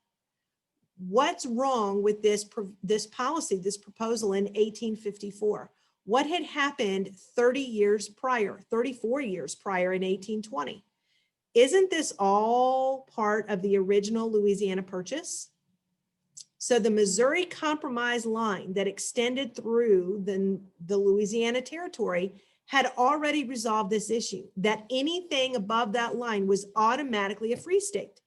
A: what's wrong with this policy, this proposal in 1854? What had happened 30 years prior, 34 years prior in 1820? Isn't this all part of the original Louisiana Purchase? So the Missouri Compromise line that extended through the Louisiana Territory had already resolved this issue, that anything above that line was automatically a free state.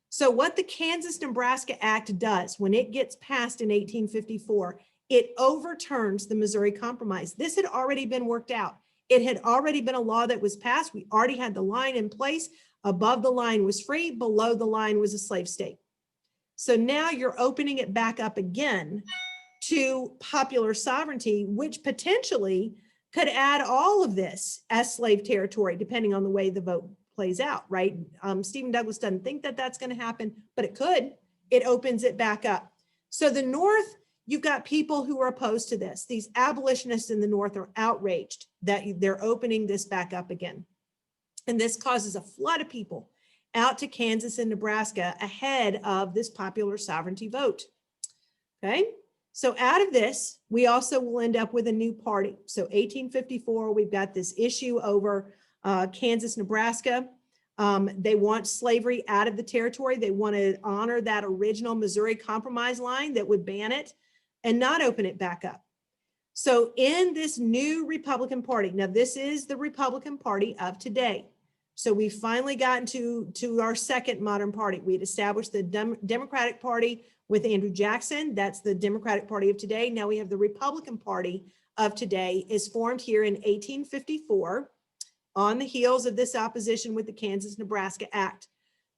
A: So what the Kansas-Nebraska Act does when it gets passed in 1854, it overturns the Missouri Compromise. This had already been worked out. It had already been a law that was passed. We already had the line in place. Above the line was free, below the line was a slave state. So now you're opening it back up again to popular sovereignty, which potentially could add all of this as slave territory, depending on the way the vote plays out, right? Stephen Douglas doesn't think that that's going to happen, but it could. It opens it back up. So the North, you've got people who are opposed to this. These abolitionists in the North are outraged that they're opening this back up again. And this causes a flood of people out to Kansas and Nebraska ahead of this popular sovereignty vote. Okay, so out of this, we also will end up with a new party. So 1854, we've got this issue over Kansas, Nebraska. They want slavery out of the territory. They want to honor that original Missouri Compromise line that would ban it and not open it back up. So in this new Republican Party, now this is the Republican Party of today. So we finally gotten to our second modern party. We had established the Democratic Party with Andrew Jackson. That's the Democratic Party of today. Now we have the Republican Party of today, is formed here in 1854 on the heels of this opposition with the Kansas-Nebraska Act.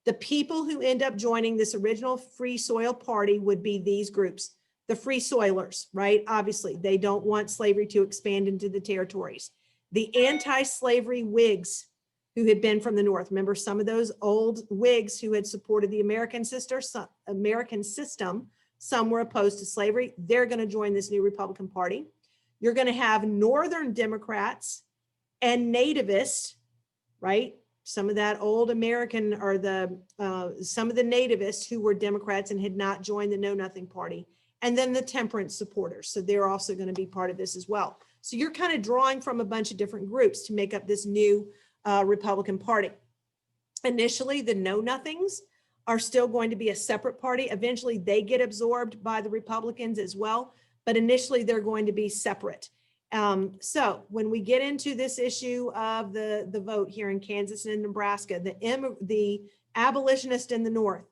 A: The people who end up joining this original Free Soil Party would be these groups, the Free Soilers, right? Obviously, they don't want slavery to expand into the territories. The anti-slavery Whigs, who had been from the North. Remember some of those old Whigs who had supported the American system, some were opposed to slavery. They're going to join this new Republican Party. You're going to have Northern Democrats and nativists, right? Some of that old American, or some of the nativists who were Democrats and had not joined the Know Nothing Party. And then the temperance supporters. So they're also going to be part of this as well. So you're kind of drawing from a bunch of different groups to make up this new Republican Party. Initially, the Know Nothings are still going to be a separate party. Eventually, they get absorbed by the Republicans as well, but initially they're going to be separate. So when we get into this issue of the vote here in Kansas and Nebraska, the abolitionist in the North,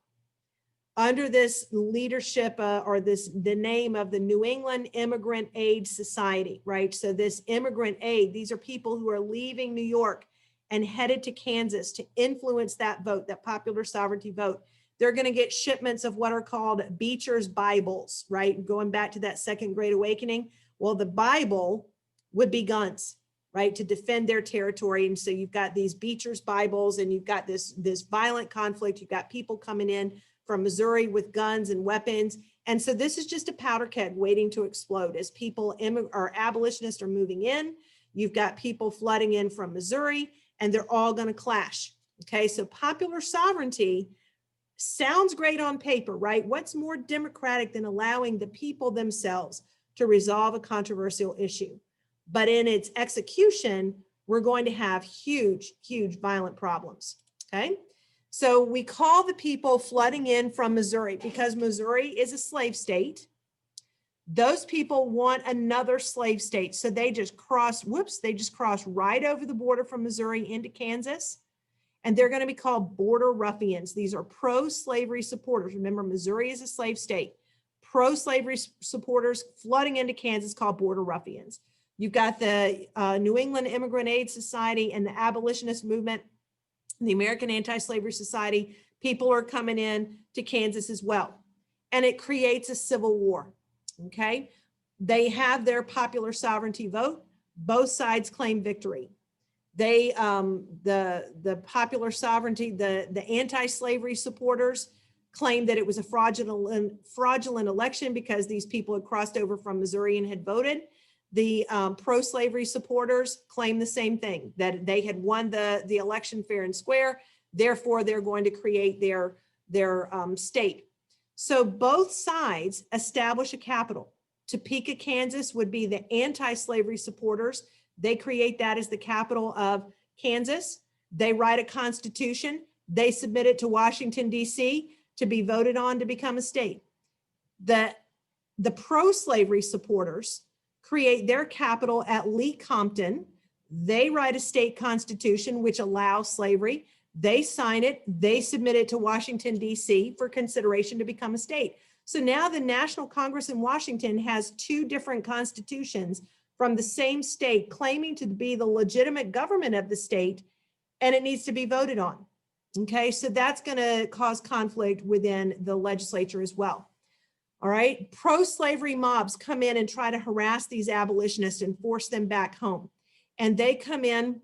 A: under this leadership the name of the New England Immigrant Aid Society, right? So this immigrant aid, these are people who are leaving New York and headed to Kansas to influence that vote, that popular sovereignty vote. They're going to get shipments of what are called Beecher's Bibles, right? Going back to that Second Great Awakening. Well, the Bible would be guns, right? To defend their territory. And so you've got these Beecher's Bibles, and you've got this violent conflict. You've got people coming in from Missouri with guns and weapons. And so this is just a powder keg waiting to explode as people abolitionists are moving in. You've got people flooding in from Missouri, and they're all going to clash. Okay, so popular sovereignty sounds great on paper, right? What's more democratic than allowing the people themselves to resolve a controversial issue? But in its execution, we're going to have huge, huge violent problems. Okay, so we call the people flooding in from Missouri because Missouri is a slave state. Those people want another slave state. So they just cross right over the border from Missouri into Kansas. And they're going to be called border ruffians. These are pro-slavery supporters. Remember, Missouri is a slave state. Pro-slavery supporters flooding into Kansas called border ruffians. You've got the New England Immigrant Aid Society and the abolitionist movement, the American Anti-Slavery Society. People are coming in to Kansas as well. And it creates a civil war. Okay, they have their popular sovereignty vote. Both sides claim victory. They, the popular sovereignty, the anti-slavery supporters claim that it was a fraudulent election because these people had crossed over from Missouri and had voted. The pro-slavery supporters claim the same thing, that they had won the election fair and square. Therefore, they're going to create their state. So both sides establish a capital. Topeka, Kansas would be the anti-slavery supporters. They create that as the capital of Kansas. They write a constitution. They submit it to Washington, D.C. to be voted on to become a state. The pro-slavery supporters create their capital at Lecompton. They write a state constitution which allows slavery. They sign it. They submit it to Washington, D.C. for consideration to become a state. So now the National Congress in Washington has two different constitutions from the same state claiming to be the legitimate government of the state, and it needs to be voted on. Okay, so that's going to cause conflict within the legislature as well. All right, pro-slavery mobs come in and try to harass these abolitionists and force them back home. And they come in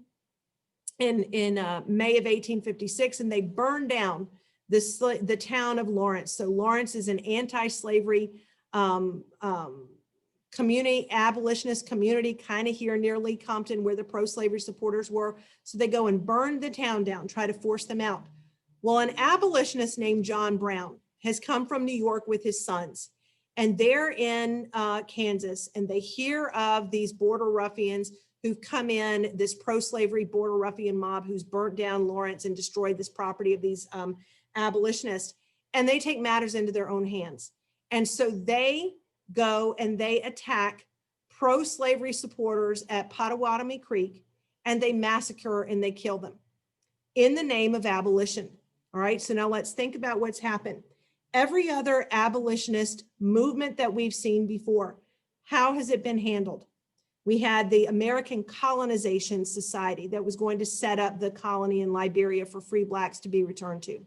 A: May of 1856 and they burn down the town of Lawrence. So Lawrence is an anti-slavery community, abolitionist community, kind of here near Lecompton where the pro-slavery supporters were. So they go and burn the town down, try to force them out. Well, an abolitionist named John Brown has come from New York with his sons, and they're in Kansas, and they hear of these border ruffians who've come in, this pro-slavery border ruffian mob who's burnt down Lawrence and destroyed this property of these abolitionists, and they take matters into their own hands. And so they go and they attack pro-slavery supporters at Pottawatomie Creek, and they massacre and they kill them in the name of abolition. All right, so now let's think about what's happened. Every other abolitionist movement that we've seen before, how has it been handled? We had the American Colonization Society that was going to set up the colony in Liberia for free blacks to be returned to.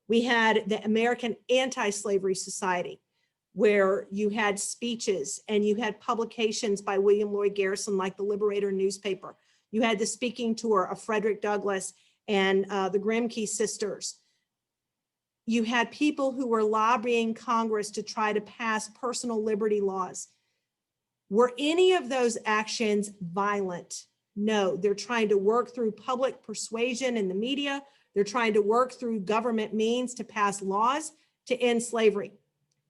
A: We had the American Anti-Slavery Society, where you had speeches and you had publications by William Lloyd Garrison, like the Liberator newspaper. You had the speaking tour of Frederick Douglass and the Grimke sisters. You had people who were lobbying Congress to try to pass personal liberty laws. Were any of those actions violent? No, they're trying to work through public persuasion in the media. They're trying to work through government means to pass laws to end slavery.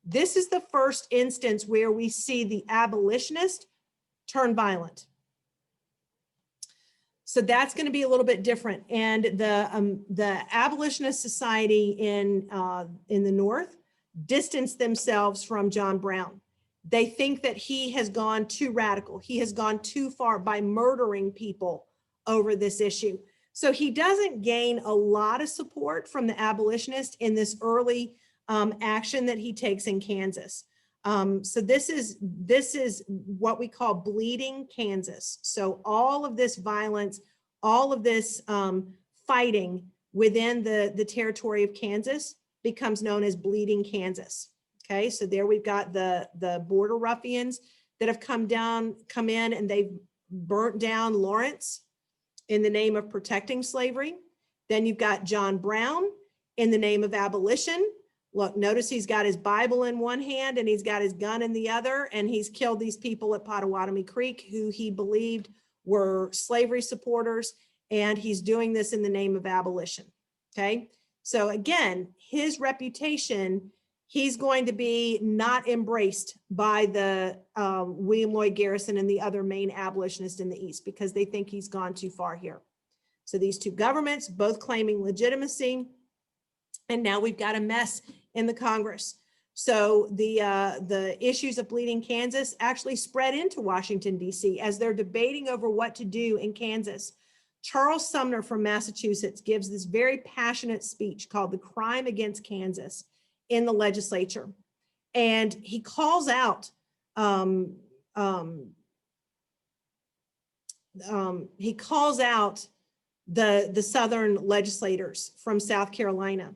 A: This is the first instance where we see the abolitionist turn violent. So that's going to be a little bit different. And the abolitionist society in the North distanced themselves from John Brown. They think that he has gone too radical. He has gone too far by murdering people over this issue. So he doesn't gain a lot of support from the abolitionists in this early action that he takes in Kansas. So this is what we call bleeding Kansas. So all of this violence, all of this fighting within the territory of Kansas becomes known as bleeding Kansas. Okay, so there we've got the border ruffians that have come in and they've burnt down Lawrence in the name of protecting slavery. Then you've got John Brown in the name of abolition. Look, notice he's got his Bible in one hand and he's got his gun in the other, and he's killed these people at Pottawatomie Creek who he believed were slavery supporters, and he's doing this in the name of abolition. Okay, so again, his reputation, he's going to be not embraced by the William Lloyd Garrison and the other main abolitionists in the East because they think he's gone too far here. So these two governments both claiming legitimacy, and now we've got a mess in the Congress. So the issues of bleeding Kansas actually spread into Washington, D.C. as they're debating over what to do in Kansas. Charles Sumner from Massachusetts gives this very passionate speech called "The Crime Against Kansas" in the legislature. And he calls out the Southern legislators from South Carolina.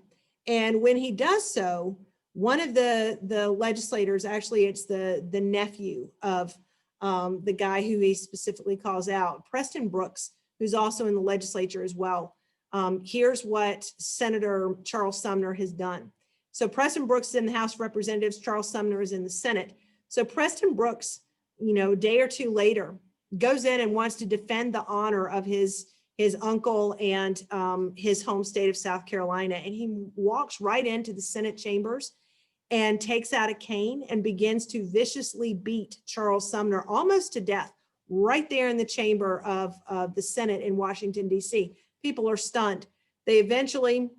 A: And when he does so, one of the legislators, actually it's the nephew of the guy who he specifically calls out, Preston Brooks, who's also in the legislature as well. Here's what Senator Charles Sumner has done. So Preston Brooks is in the House of Representatives, Charles Sumner is in the Senate. So Preston Brooks, a day or two later, goes in and wants to defend the honor of his uncle and his home state of South Carolina. And he walks right into the Senate chambers and takes out a cane and begins to viciously beat Charles Sumner almost to death right there in the chamber of the Senate in Washington, D.C. People are stunned. They eventually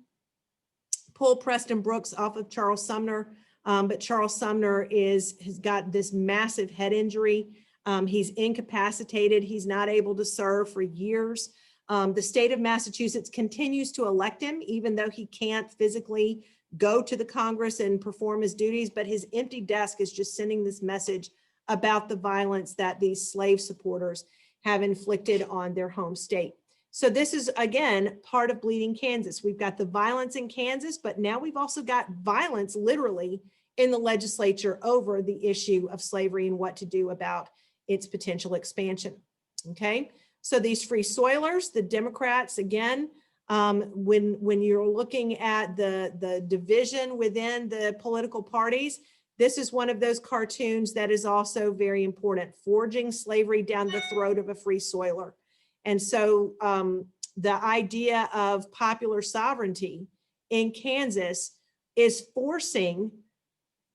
A: pull Preston Brooks off of Charles Sumner, but Charles Sumner has got this massive head injury. He's incapacitated. He's not able to serve for years. The state of Massachusetts continues to elect him, even though he can't physically go to the Congress and perform his duties, but his empty desk is just sending this message about the violence that these slave supporters have inflicted on their home state. So this is, again, part of Bleeding Kansas. We've got the violence in Kansas, but now we've also got violence literally in the legislature over the issue of slavery and what to do about its potential expansion. Okay, so these free soilers, the Democrats, again, when you're looking at the division within the political parties, this is one of those cartoons that is also very important, forging slavery down the throat of a free soiler. And so the idea of popular sovereignty in Kansas is forcing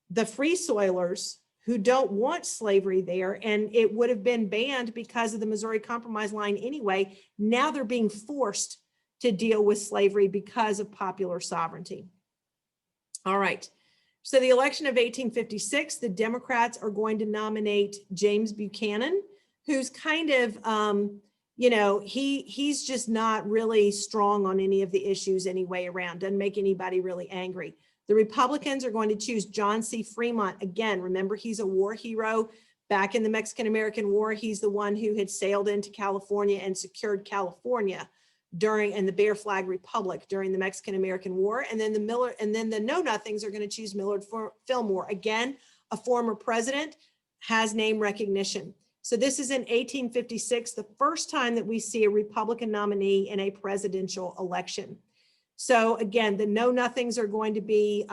A: the free soilers who don't want slavery there, and it would have been banned because of the Missouri Compromise line anyway. Now they're being forced to deal with slavery because of popular sovereignty. All right. So the election of 1856, the Democrats are going to nominate James Buchanan, who's kind of, you know, he's just not really strong on any of the issues anyway around, doesn't make anybody really angry. The Republicans are going to choose John C. Fremont. Again, remember, he's a war hero. Back in the Mexican-American War, he's the one who had sailed into California and secured California in the Bear Flag Republic during the Mexican-American War. And then the Know-Nothings are going to choose Millard Fillmore. Again, a former president, has name recognition. So this is in 1856, the first time that we see a Republican nominee in a presidential election. So again, the Know-Nothings are going to be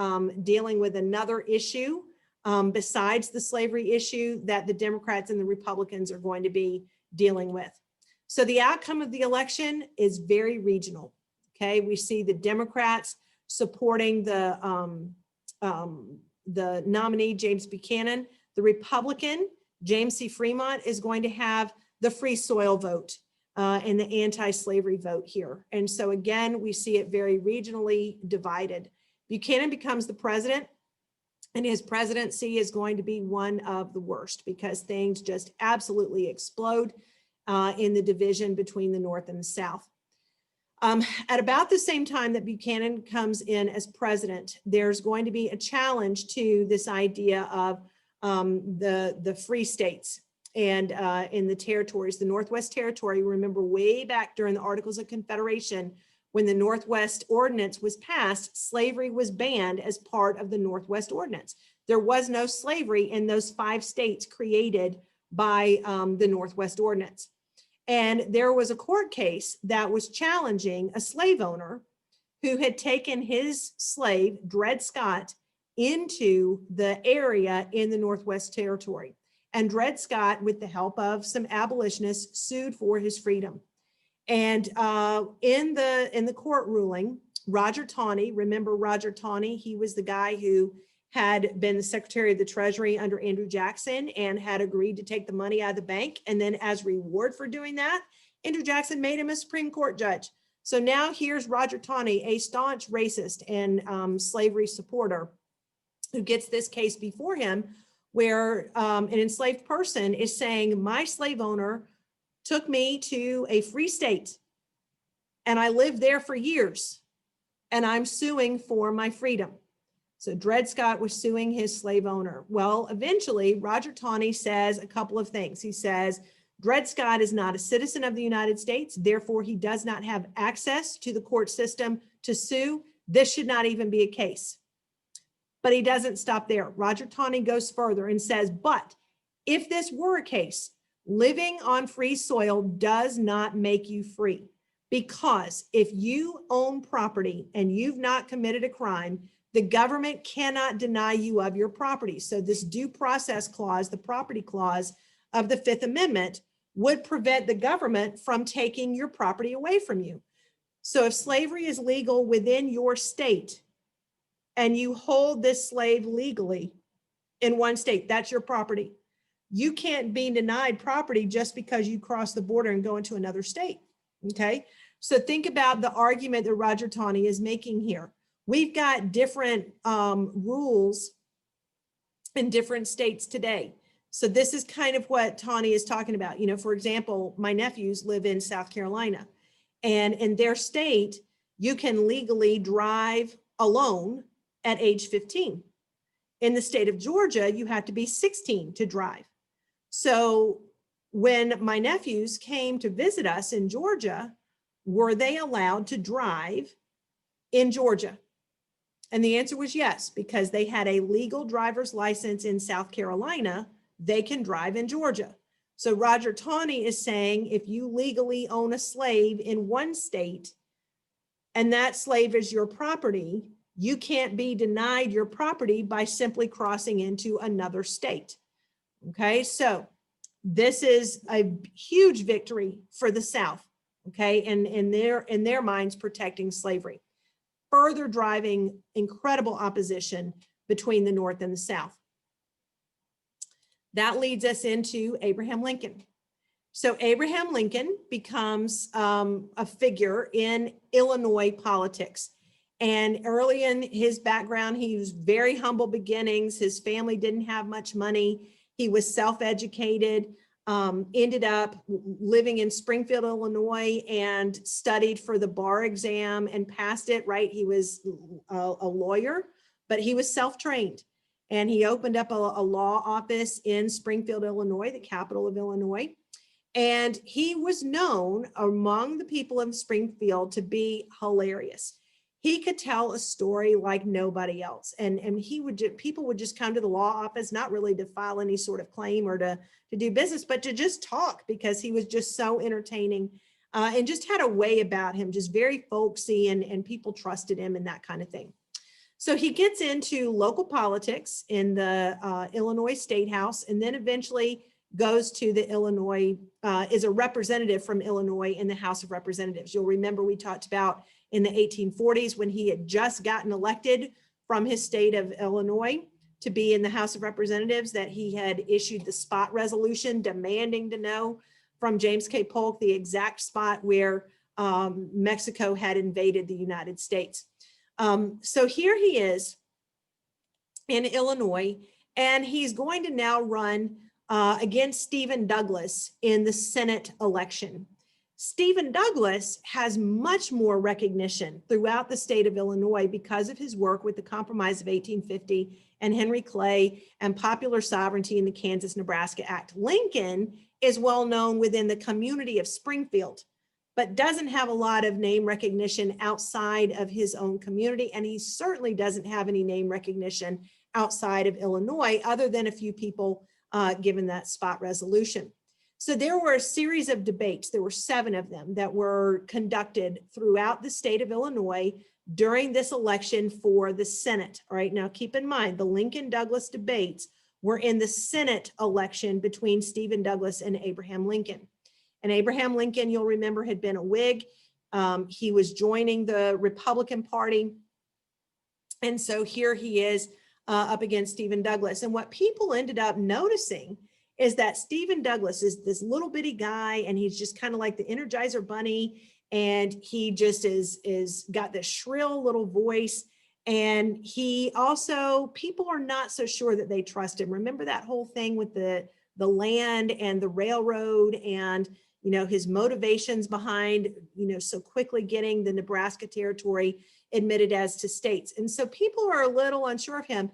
A: dealing with another issue besides the slavery issue that the Democrats and the Republicans are going to be dealing with. So the outcome of the election is very regional. Okay, we see the Democrats supporting the nominee, James Buchanan. The Republican, James C. Fremont, is going to have the free soil vote and the anti-slavery vote here. And so again, we see it very regionally divided. Buchanan becomes the president, and his presidency is going to be one of the worst because things just absolutely explode in the division between the North and the South. At about the same time that Buchanan comes in as president, there's going to be a challenge to this idea of the free states and in the territories. The Northwest Territory, remember way back during the Articles of Confederation, when the Northwest Ordinance was passed, slavery was banned as part of the Northwest Ordinance. There was no slavery in those 5 states created by the Northwest Ordinance. And there was a court case that was challenging a slave owner who had taken his slave, Dred Scott, into the area in the Northwest Territory. And Dred Scott, with the help of some abolitionists, sued for his freedom. And in the court ruling, Roger Taney, remember Roger Taney, he was the guy who had been the Secretary of the Treasury under Andrew Jackson and had agreed to take the money out of the bank. And then as reward for doing that, Andrew Jackson made him a Supreme Court judge. So now here's Roger Taney, a staunch racist and slavery supporter, who gets this case before him where an enslaved person is saying, my slave owner took me to a free state and I lived there for years and I'm suing for my freedom. So Dred Scott was suing his slave owner. Well, eventually Roger Taney says a couple of things. He says, Dred Scott is not a citizen of the United States, therefore he does not have access to the court system to sue. This should not even be a case. But he doesn't stop there. Roger Taney goes further and says, but if this were a case, living on free soil does not make you free, because if you own property and you've not committed a crime, the government cannot deny you of your property. So this due process clause, the property clause of the Fifth Amendment, would prevent the government from taking your property away from you. So if slavery is legal within your state, and you hold this slave legally in one state, that's your property. You can't be denied property just because you cross the border and go into another state, okay? So think about the argument that Roger Taney is making here. We've got different rules in different states today. So this is kind of what Taney is talking about. You know, for example, my nephews live in South Carolina, and in their state, you can legally drive alone at age 15. In the state of Georgia, you have to be 16 to drive. So when my nephews came to visit us in Georgia, were they allowed to drive in Georgia? And the answer was yes, because they had a legal driver's license in South Carolina, they can drive in Georgia. So Roger Taney is saying if you legally own a slave in one state and that slave is your property, you can't be denied your property by simply crossing into another state. Okay, so this is a huge victory for the South, okay, and in their minds protecting slavery, further driving incredible opposition between the North and the South. That leads us into Abraham Lincoln. So Abraham Lincoln becomes a figure in Illinois politics. And early in his background, he was very humble beginnings. His family didn't have much money. He was self-educated, ended up living in Springfield, Illinois, and studied for the bar exam and passed it, right? He was a lawyer, but he was self-trained. And he opened up a law office in Springfield, Illinois, the capital of Illinois. And he was known among the people of Springfield to be hilarious. He could tell a story like nobody else. And people would just come to the law office, not really to file any sort of claim or to do business, but to just talk, because he was just so entertaining and just had a way about him, just very folksy, and people trusted him and that kind of thing. So he gets into local politics in the Illinois State House, and then eventually goes to the Illinois, is a representative from Illinois in the House of Representatives. You'll remember we talked about in the 1840s when he had just gotten elected from his state of Illinois to be in the House of Representatives, that he had issued the spot resolution demanding to know from James K. Polk the exact spot where Mexico had invaded the United States. So here he is in Illinois, and he's going to now run against Stephen Douglas in the Senate election. Stephen Douglas has much more recognition throughout the state of Illinois because of his work with the Compromise of 1850 and Henry Clay and popular sovereignty in the Kansas-Nebraska Act. Lincoln is well known within the community of Springfield, but doesn't have a lot of name recognition outside of his own community. And he certainly doesn't have any name recognition outside of Illinois, other than a few people given that spot resolution. So there were a series of debates. There were 7 of them that were conducted throughout the state of Illinois during this election for the Senate. All right, now keep in mind, the Lincoln-Douglas debates were in the Senate election between Stephen Douglas and Abraham Lincoln. And Abraham Lincoln, you'll remember, had been a Whig. He was joining the Republican Party. And so here he is up against Stephen Douglas. And what people ended up noticing is that Stephen Douglas is this little bitty guy, and he's just kind of like the Energizer Bunny. And he just is got this shrill little voice. And he also, people are not so sure that they trust him. Remember that whole thing with the land and the railroad, and his motivations behind, so quickly getting the Nebraska Territory admitted as to states. And so people are a little unsure of him.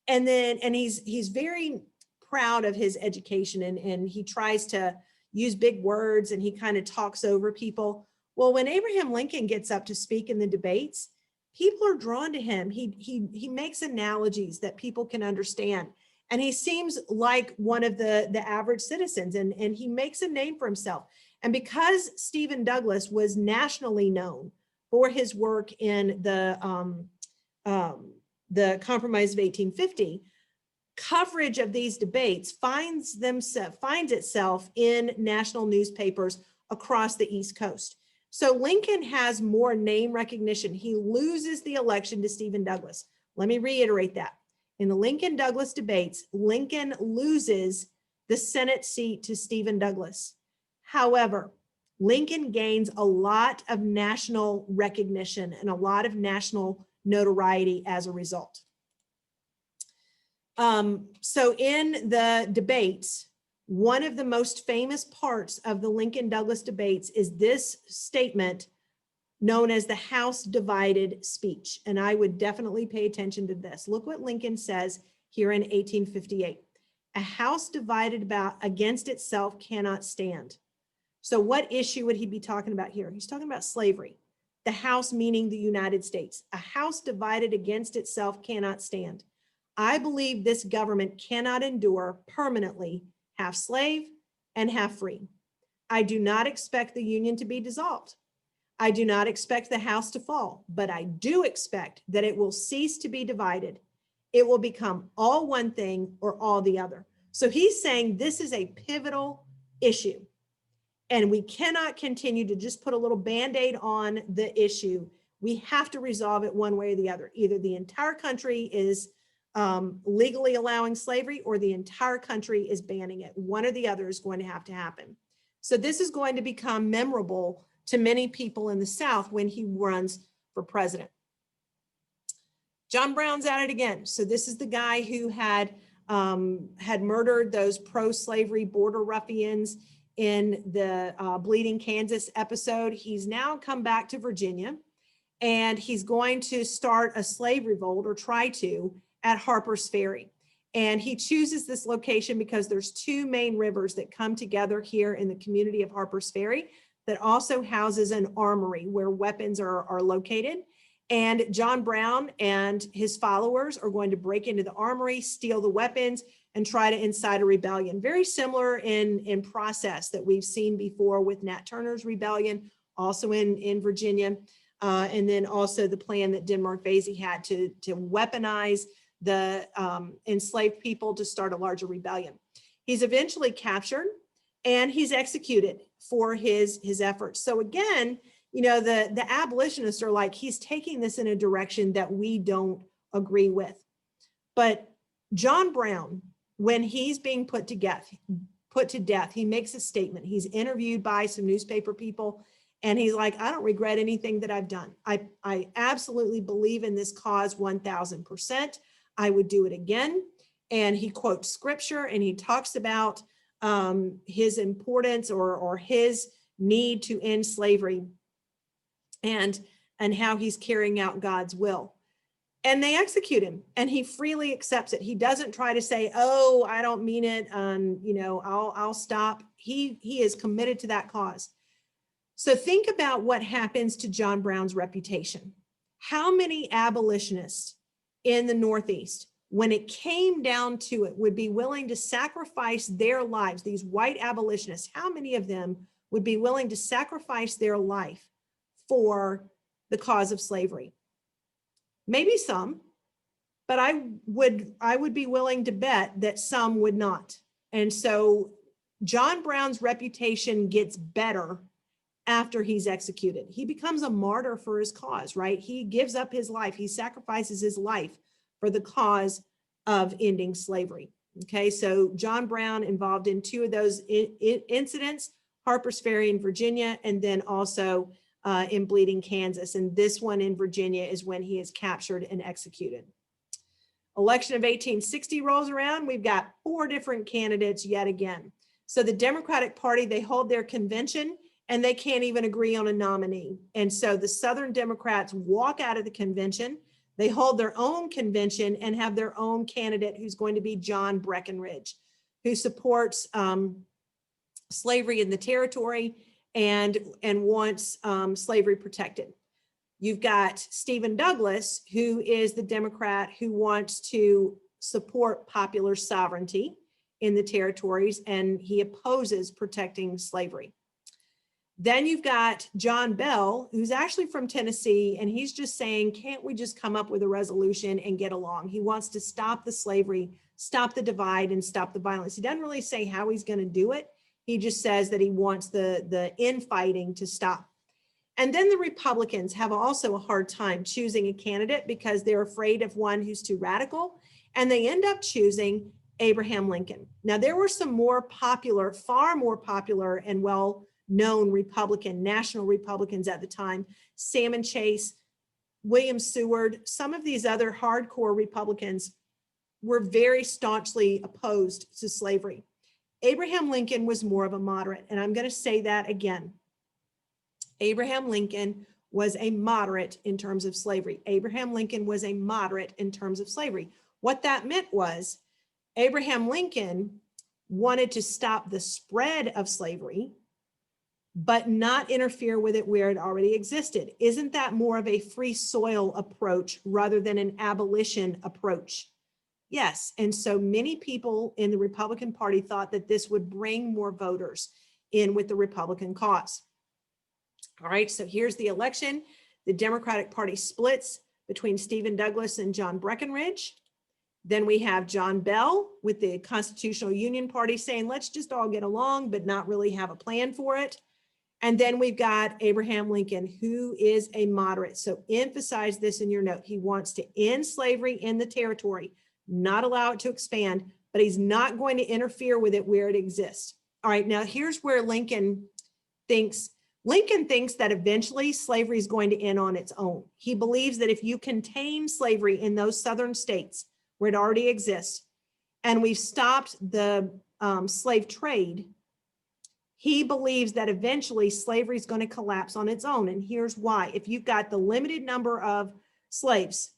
A: And he's very proud of his education, and he tries to use big words, and he kind of talks over people. Well, when Abraham Lincoln gets up to speak in the debates, people are drawn to him. He makes analogies that people can understand. And he seems like one of the average citizens, and he makes a name for himself. And because Stephen Douglas was nationally known for his work in the Compromise of 1850, coverage of these debates finds itself in national newspapers across the East Coast. So Lincoln has more name recognition. He loses the election to Stephen Douglas, Let me reiterate that. In the Lincoln-Douglas debates, Lincoln loses the Senate seat to Stephen Douglas. However, Lincoln gains a lot of national recognition and a lot of national notoriety as a result. So in the debates, one of the most famous parts of the Lincoln-Douglas debates is this statement known as the House divided speech. And I would definitely pay attention to this. Look what Lincoln says here in 1858. A house divided against itself cannot stand. So what issue would he be talking about here? He's talking about slavery. The house meaning the United States. A house divided against itself cannot stand. I believe this government cannot endure permanently half slave and half free. I do not expect the Union to be dissolved. I do not expect the house to fall, but I do expect that it will cease to be divided. It will become all one thing or all the other. So he's saying this is a pivotal issue, and we cannot continue to just put a little Band-Aid on the issue. We have to resolve it one way or the other. Either the entire country is legally allowing slavery, or the entire country is banning it. One or the other is going to have to happen. So this is going to become memorable to many people in the South when he runs for president. John Brown's at it again. So this is the guy who had murdered those pro-slavery border ruffians in the Bleeding Kansas episode. He's now come back to Virginia, and he's going to start a slave revolt, or try to, at Harper's Ferry. And he chooses this location because there's two main rivers that come together here in the community of Harper's Ferry that also houses an armory where weapons are located. And John Brown and his followers are going to break into the armory, steal the weapons, and try to incite a rebellion. Very similar in process that we've seen before with Nat Turner's rebellion, also in Virginia. And then also the plan that Denmark Vesey had to weaponize the enslaved people to start a larger rebellion. He's eventually captured and he's executed for his efforts. So again, you know, the abolitionists are like, he's taking this in a direction that we don't agree with. But John Brown, when he's being put to death, he makes a statement. He's interviewed by some newspaper people, and he's like, I don't regret anything that I've done. I absolutely believe in this cause 1000%. I would do it again. And he quotes scripture, and he talks about his importance or his need to end slavery and how he's carrying out God's will. And they execute him, and he freely accepts it. He doesn't try to say, oh, I don't mean it, you know, I'll stop. He is committed to that cause. So think about what happens to John Brown's reputation. How many abolitionists in the Northeast, when it came down to it, would be willing to sacrifice their lives? These white abolitionists, how many of them would be willing to sacrifice their life for the cause of slavery? Maybe some, but I would be willing to bet that some would not. And so John Brown's reputation gets better after he's executed. He becomes a martyr for his cause, right? He gives up his life. He sacrifices his life for the cause of ending slavery. Okay, so John Brown involved in two of those incidents, Harper's Ferry in Virginia, and then also in Bleeding, Kansas. And this one in Virginia is when he is captured and executed. Election of 1860 rolls around. We've got 4 different candidates yet again. So the Democratic Party, they hold their convention and they can't even agree on a nominee. And so the Southern Democrats walk out of the convention. They hold their own convention and have their own candidate, who's going to be John Breckinridge, who supports slavery in the territory and wants slavery protected. You've got Stephen Douglas, who is the Democrat who wants to support popular sovereignty in the territories, and he opposes protecting slavery. Then you've got John Bell, who's actually from Tennessee, and he's just saying, can't we just come up with a resolution and get along? He wants to stop the slavery, stop the divide, and stop the violence. He doesn't really say how he's going to do it. He just says that he wants the infighting to stop. And then the Republicans have also a hard time choosing a candidate because they're afraid of one who's too radical, and they end up choosing Abraham Lincoln. Now, there were some more popular, far more popular and well-known Republican, national Republicans at the time, Salmon Chase, William Seward, some of these other hardcore Republicans were very staunchly opposed to slavery. Abraham Lincoln was more of a moderate, and I'm going to say that again. Abraham Lincoln was a moderate in terms of slavery. Abraham Lincoln was a moderate in terms of slavery. What that meant was Abraham Lincoln wanted to stop the spread of slavery, but not interfere with it where it already existed. Isn't that more of a free soil approach rather than an abolition approach? Yes, and so many people in the Republican Party thought that this would bring more voters in with the Republican cause. All right, so here's the election. The Democratic Party splits between Stephen Douglas and John Breckinridge. Then we have John Bell with the Constitutional Union Party saying, let's just all get along, but not really have a plan for it. And then we've got Abraham Lincoln, who is a moderate. So emphasize this in your note. He wants to end slavery in the territory, not allow it to expand, but he's not going to interfere with it where it exists. All right, now here's where Lincoln thinks that eventually slavery is going to end on its own. He believes that if you contain slavery in those southern states where it already exists, and we've stopped the slave trade, he believes that eventually slavery is going to collapse on its own. And here's why. If you've got the limited number of slaves,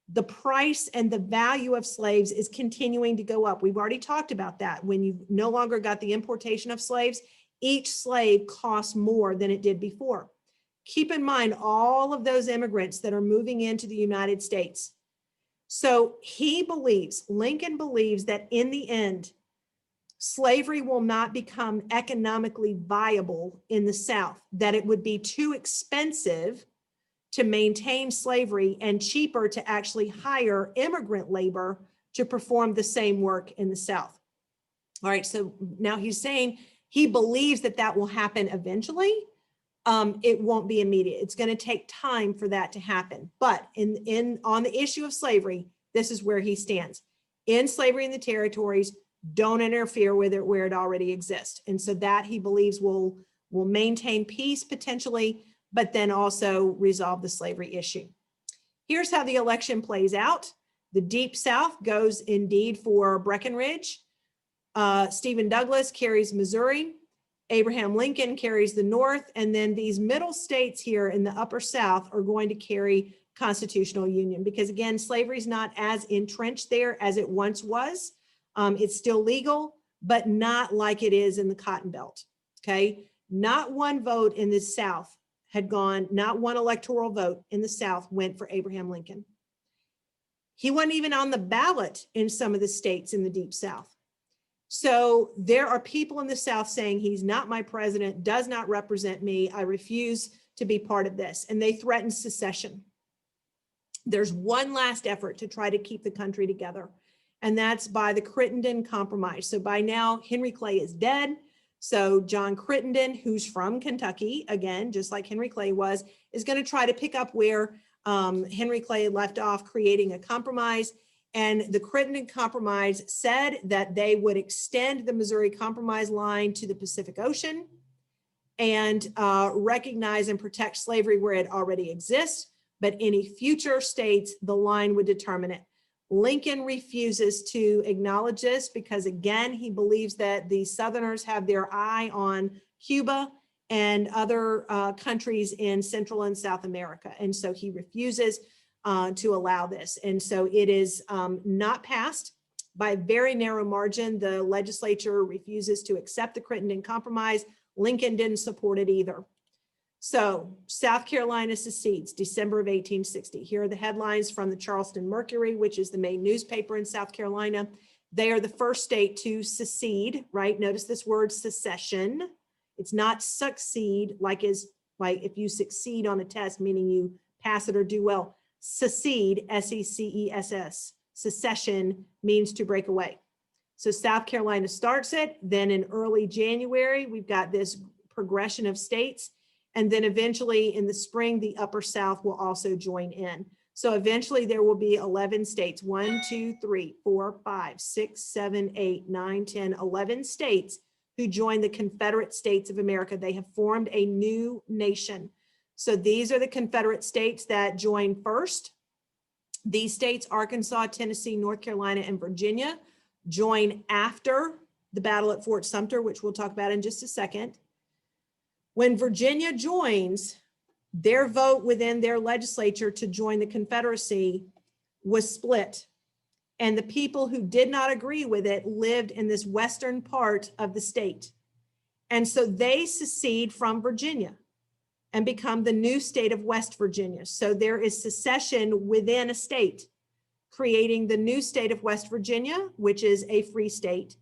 A: the price and the value of slaves is continuing to go up. We've already talked about that. When you've no longer got the importation of slaves, each slave costs more than it did before. Keep in mind all of those immigrants that are moving into the United States. So he believes, Lincoln believes that in the end, slavery will not become economically viable in the South, that it would be too expensive to maintain slavery and cheaper to actually hire immigrant labor to perform the same work in the South. All right, so now he's saying he believes that that will happen eventually. It won't be immediate. It's going to take time for that to happen. But on the issue of slavery, this is where he stands. End slavery in the territories, don't interfere with it where it already exists. And so that he believes will maintain peace potentially, but then also resolve the slavery issue. Here's how the election plays out. The Deep South goes indeed for Breckinridge. Stephen Douglas carries Missouri. Abraham Lincoln carries the North. And then these middle states here in the Upper South are going to carry constitutional union because, again, slavery is not as entrenched there as it once was. It's still legal, but not like it is in the Cotton Belt. Okay, not one vote in the South had gone, not one electoral vote in the South went for Abraham Lincoln. He wasn't even on the ballot in some of the states in the Deep South. So there are people in the South saying he's not my president, does not represent me. I refuse to be part of this. And they threaten secession. There's one last effort to try to keep the country together, and that's by the Crittenden Compromise. So by now, Henry Clay is dead. So John Crittenden, who's from Kentucky, again, just like Henry Clay was, is going to try to pick up where Henry Clay left off, creating a compromise. And the Crittenden Compromise said that they would extend the Missouri Compromise line to the Pacific Ocean and recognize and protect slavery where it already exists. But any future states, the line would determine it. Lincoln refuses to acknowledge this because, again, he believes that the Southerners have their eye on Cuba and other countries in Central and South America. And so he refuses to allow this. And so it is not passed by a very narrow margin. The legislature refuses to accept the Crittenden Compromise. Lincoln didn't support it either. So South Carolina secedes December of 1860. Here are the headlines from the Charleston Mercury, which is the main newspaper in South Carolina. They are the first state to secede, right? Notice this word secession. It's not succeed like if you succeed on a test, meaning you pass it or do well. Secede, S-E-C-E-S-S. Secession means to break away. So South Carolina starts it. Then in early January, we've got this progression of states. And then eventually in the spring, the Upper South will also join in. So eventually there will be 11 states, 1, 2, 3, 4, 5, 6, 7, 8, 9, 10, 11 states who join the Confederate States of America. They have formed a new nation. So these are the Confederate states that joined first. These states, Arkansas, Tennessee, North Carolina, and Virginia, join after the battle at Fort Sumter, which we'll talk about in just a second. When Virginia joins, their vote within their legislature to join the Confederacy was split. And the people who did not agree with it lived in this western part of the state. And so they secede from Virginia and become the new state of West Virginia. So there is secession within a state, creating the new state of West Virginia, which is a free state.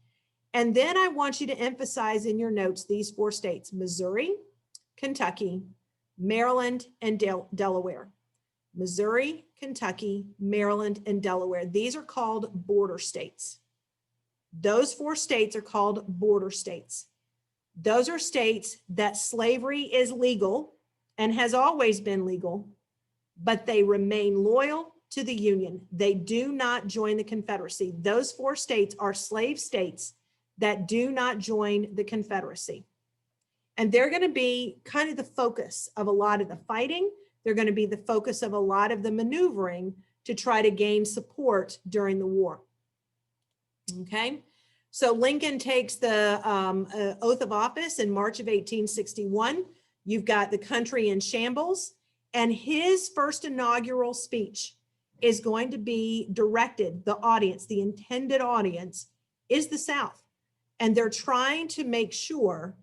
A: And then I want you to emphasize in your notes these 4 states: Missouri, Kentucky, Maryland, and Delaware. Missouri, Kentucky, Maryland, and Delaware. These are called border states. Those 4 states are called border states. Those are states that slavery is legal and has always been legal, but they remain loyal to the Union. They do not join the Confederacy. Those 4 states are slave states that do not join the Confederacy. And they're going to be kind of the focus of a lot of the fighting. They're going to be the focus of a lot of the maneuvering to try to gain support during the war. Okay, so Lincoln takes the oath of office in March of 1861. You've got the country in shambles, and his first inaugural speech is going to be directed, the audience, the intended audience is the South. And they're trying to make sure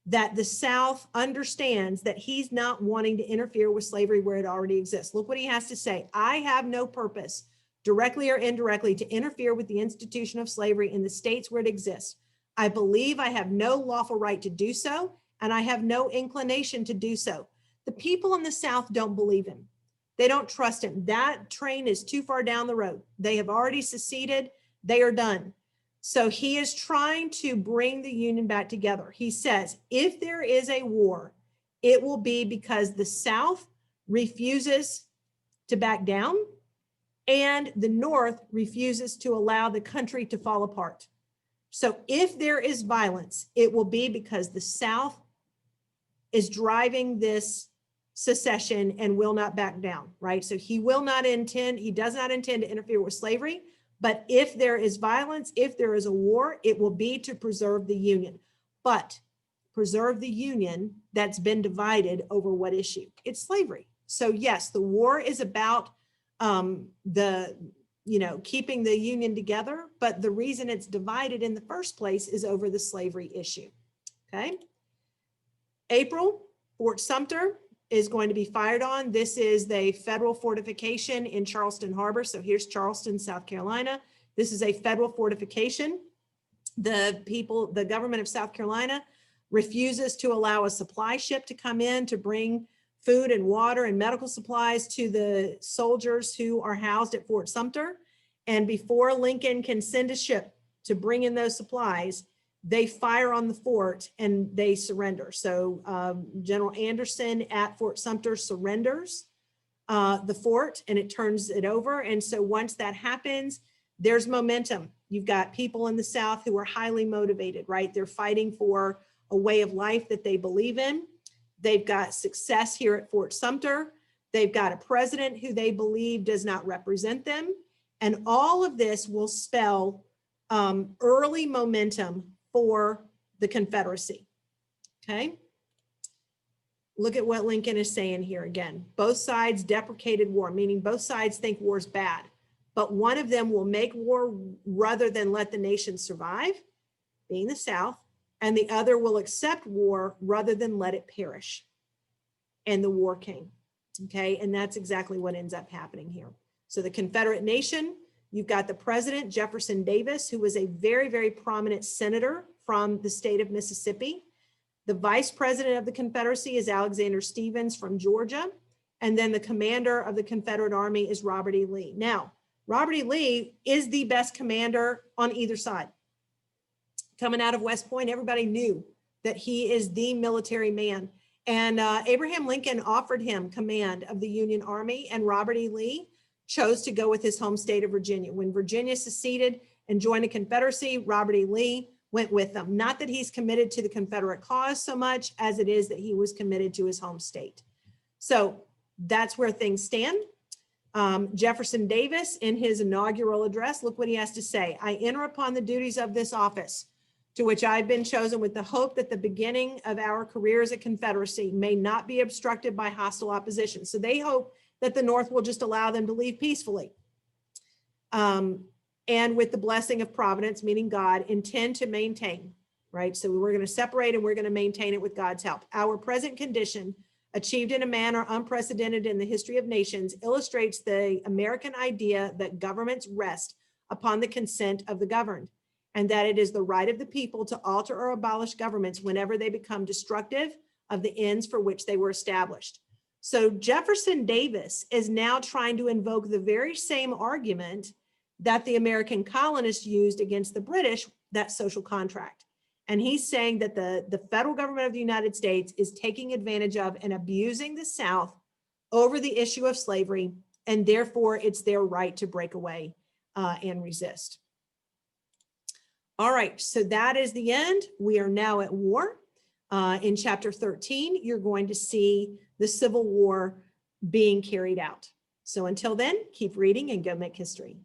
A: that the South understands that he's not wanting to interfere with slavery where it already exists. Look what he has to say. I have no purpose, directly or indirectly, to interfere with the institution of slavery in the states where it exists. I believe I have no lawful right to do so, and I have no inclination to do so. The people in the South don't believe him. They don't trust him. That train is too far down the road. They have already seceded. They are done. So he is trying to bring the Union back together. He says, if there is a war, it will be because the South refuses to back down and the North refuses to allow the country to fall apart. So if there is violence, it will be because the South is driving this secession and will not back down, right? So he does not intend to interfere with slavery. But if there is violence, if there is a war, it will be to preserve the Union. But preserve the Union that's been divided over what issue? It's slavery. So yes, the war is about keeping the Union together, but the reason it's divided in the first place is over the slavery issue. Okay. April, Fort Sumter is going to be fired on. This is the federal fortification in Charleston Harbor. So here's Charleston, South Carolina. This is a federal fortification. The government of South Carolina refuses to allow a supply ship to come in to bring food and water and medical supplies to the soldiers who are housed at Fort Sumter. And before Lincoln can send a ship to bring in those supplies, they fire on the fort and they surrender. So General Anderson at Fort Sumter surrenders the fort and it turns it over. And so once that happens, there's momentum. You've got people in the South who are highly motivated, right? They're fighting for a way of life that they believe in. They've got success here at Fort Sumter. They've got a president who they believe does not represent them. And all of this will spell early momentum for the Confederacy. Okay. Look at what Lincoln is saying here again. Both sides deprecated war, meaning both sides think war is bad, but one of them will make war rather than let the nation survive, being the South, and the other will accept war rather than let it perish. And the war came. Okay. And that's exactly what ends up happening here. So the Confederate nation, you've got the president, Jefferson Davis, who was a very, very prominent senator from the state of Mississippi. The vice president of the Confederacy is Alexander Stephens from Georgia. And then the commander of the Confederate Army is Robert E. Lee. Now, Robert E. Lee is the best commander on either side. Coming out of West Point, everybody knew that he is the military man. And Abraham Lincoln offered him command of the Union Army, and Robert E. Lee chose to go with his home state of Virginia. When Virginia seceded and joined the Confederacy, Robert E. Lee went with them. Not that he's committed to the Confederate cause so much as it is that he was committed to his home state. So that's where things stand. Jefferson Davis, in his inaugural address, look what he has to say. I enter upon the duties of this office, to which I've been chosen with the hope that the beginning of our careers at Confederacy may not be obstructed by hostile opposition. So they hope that the North will just allow them to leave peacefully. And with the blessing of Providence, meaning God, intend to maintain, right? So we're going to separate and we're going to maintain it with God's help. Our present condition, achieved in a manner unprecedented in the history of nations, illustrates the American idea that governments rest upon the consent of the governed, and that it is the right of the people to alter or abolish governments whenever they become destructive of the ends for which they were established. So Jefferson Davis is now trying to invoke the very same argument that the American colonists used against the British, that social contract. And he's saying that the federal government of the United States is taking advantage of and abusing the South over the issue of slavery, and therefore it's their right to break away and resist. All right, so that is the end. We are now at war. In chapter 13, you're going to see the Civil War being carried out. So until then, keep reading and go make history.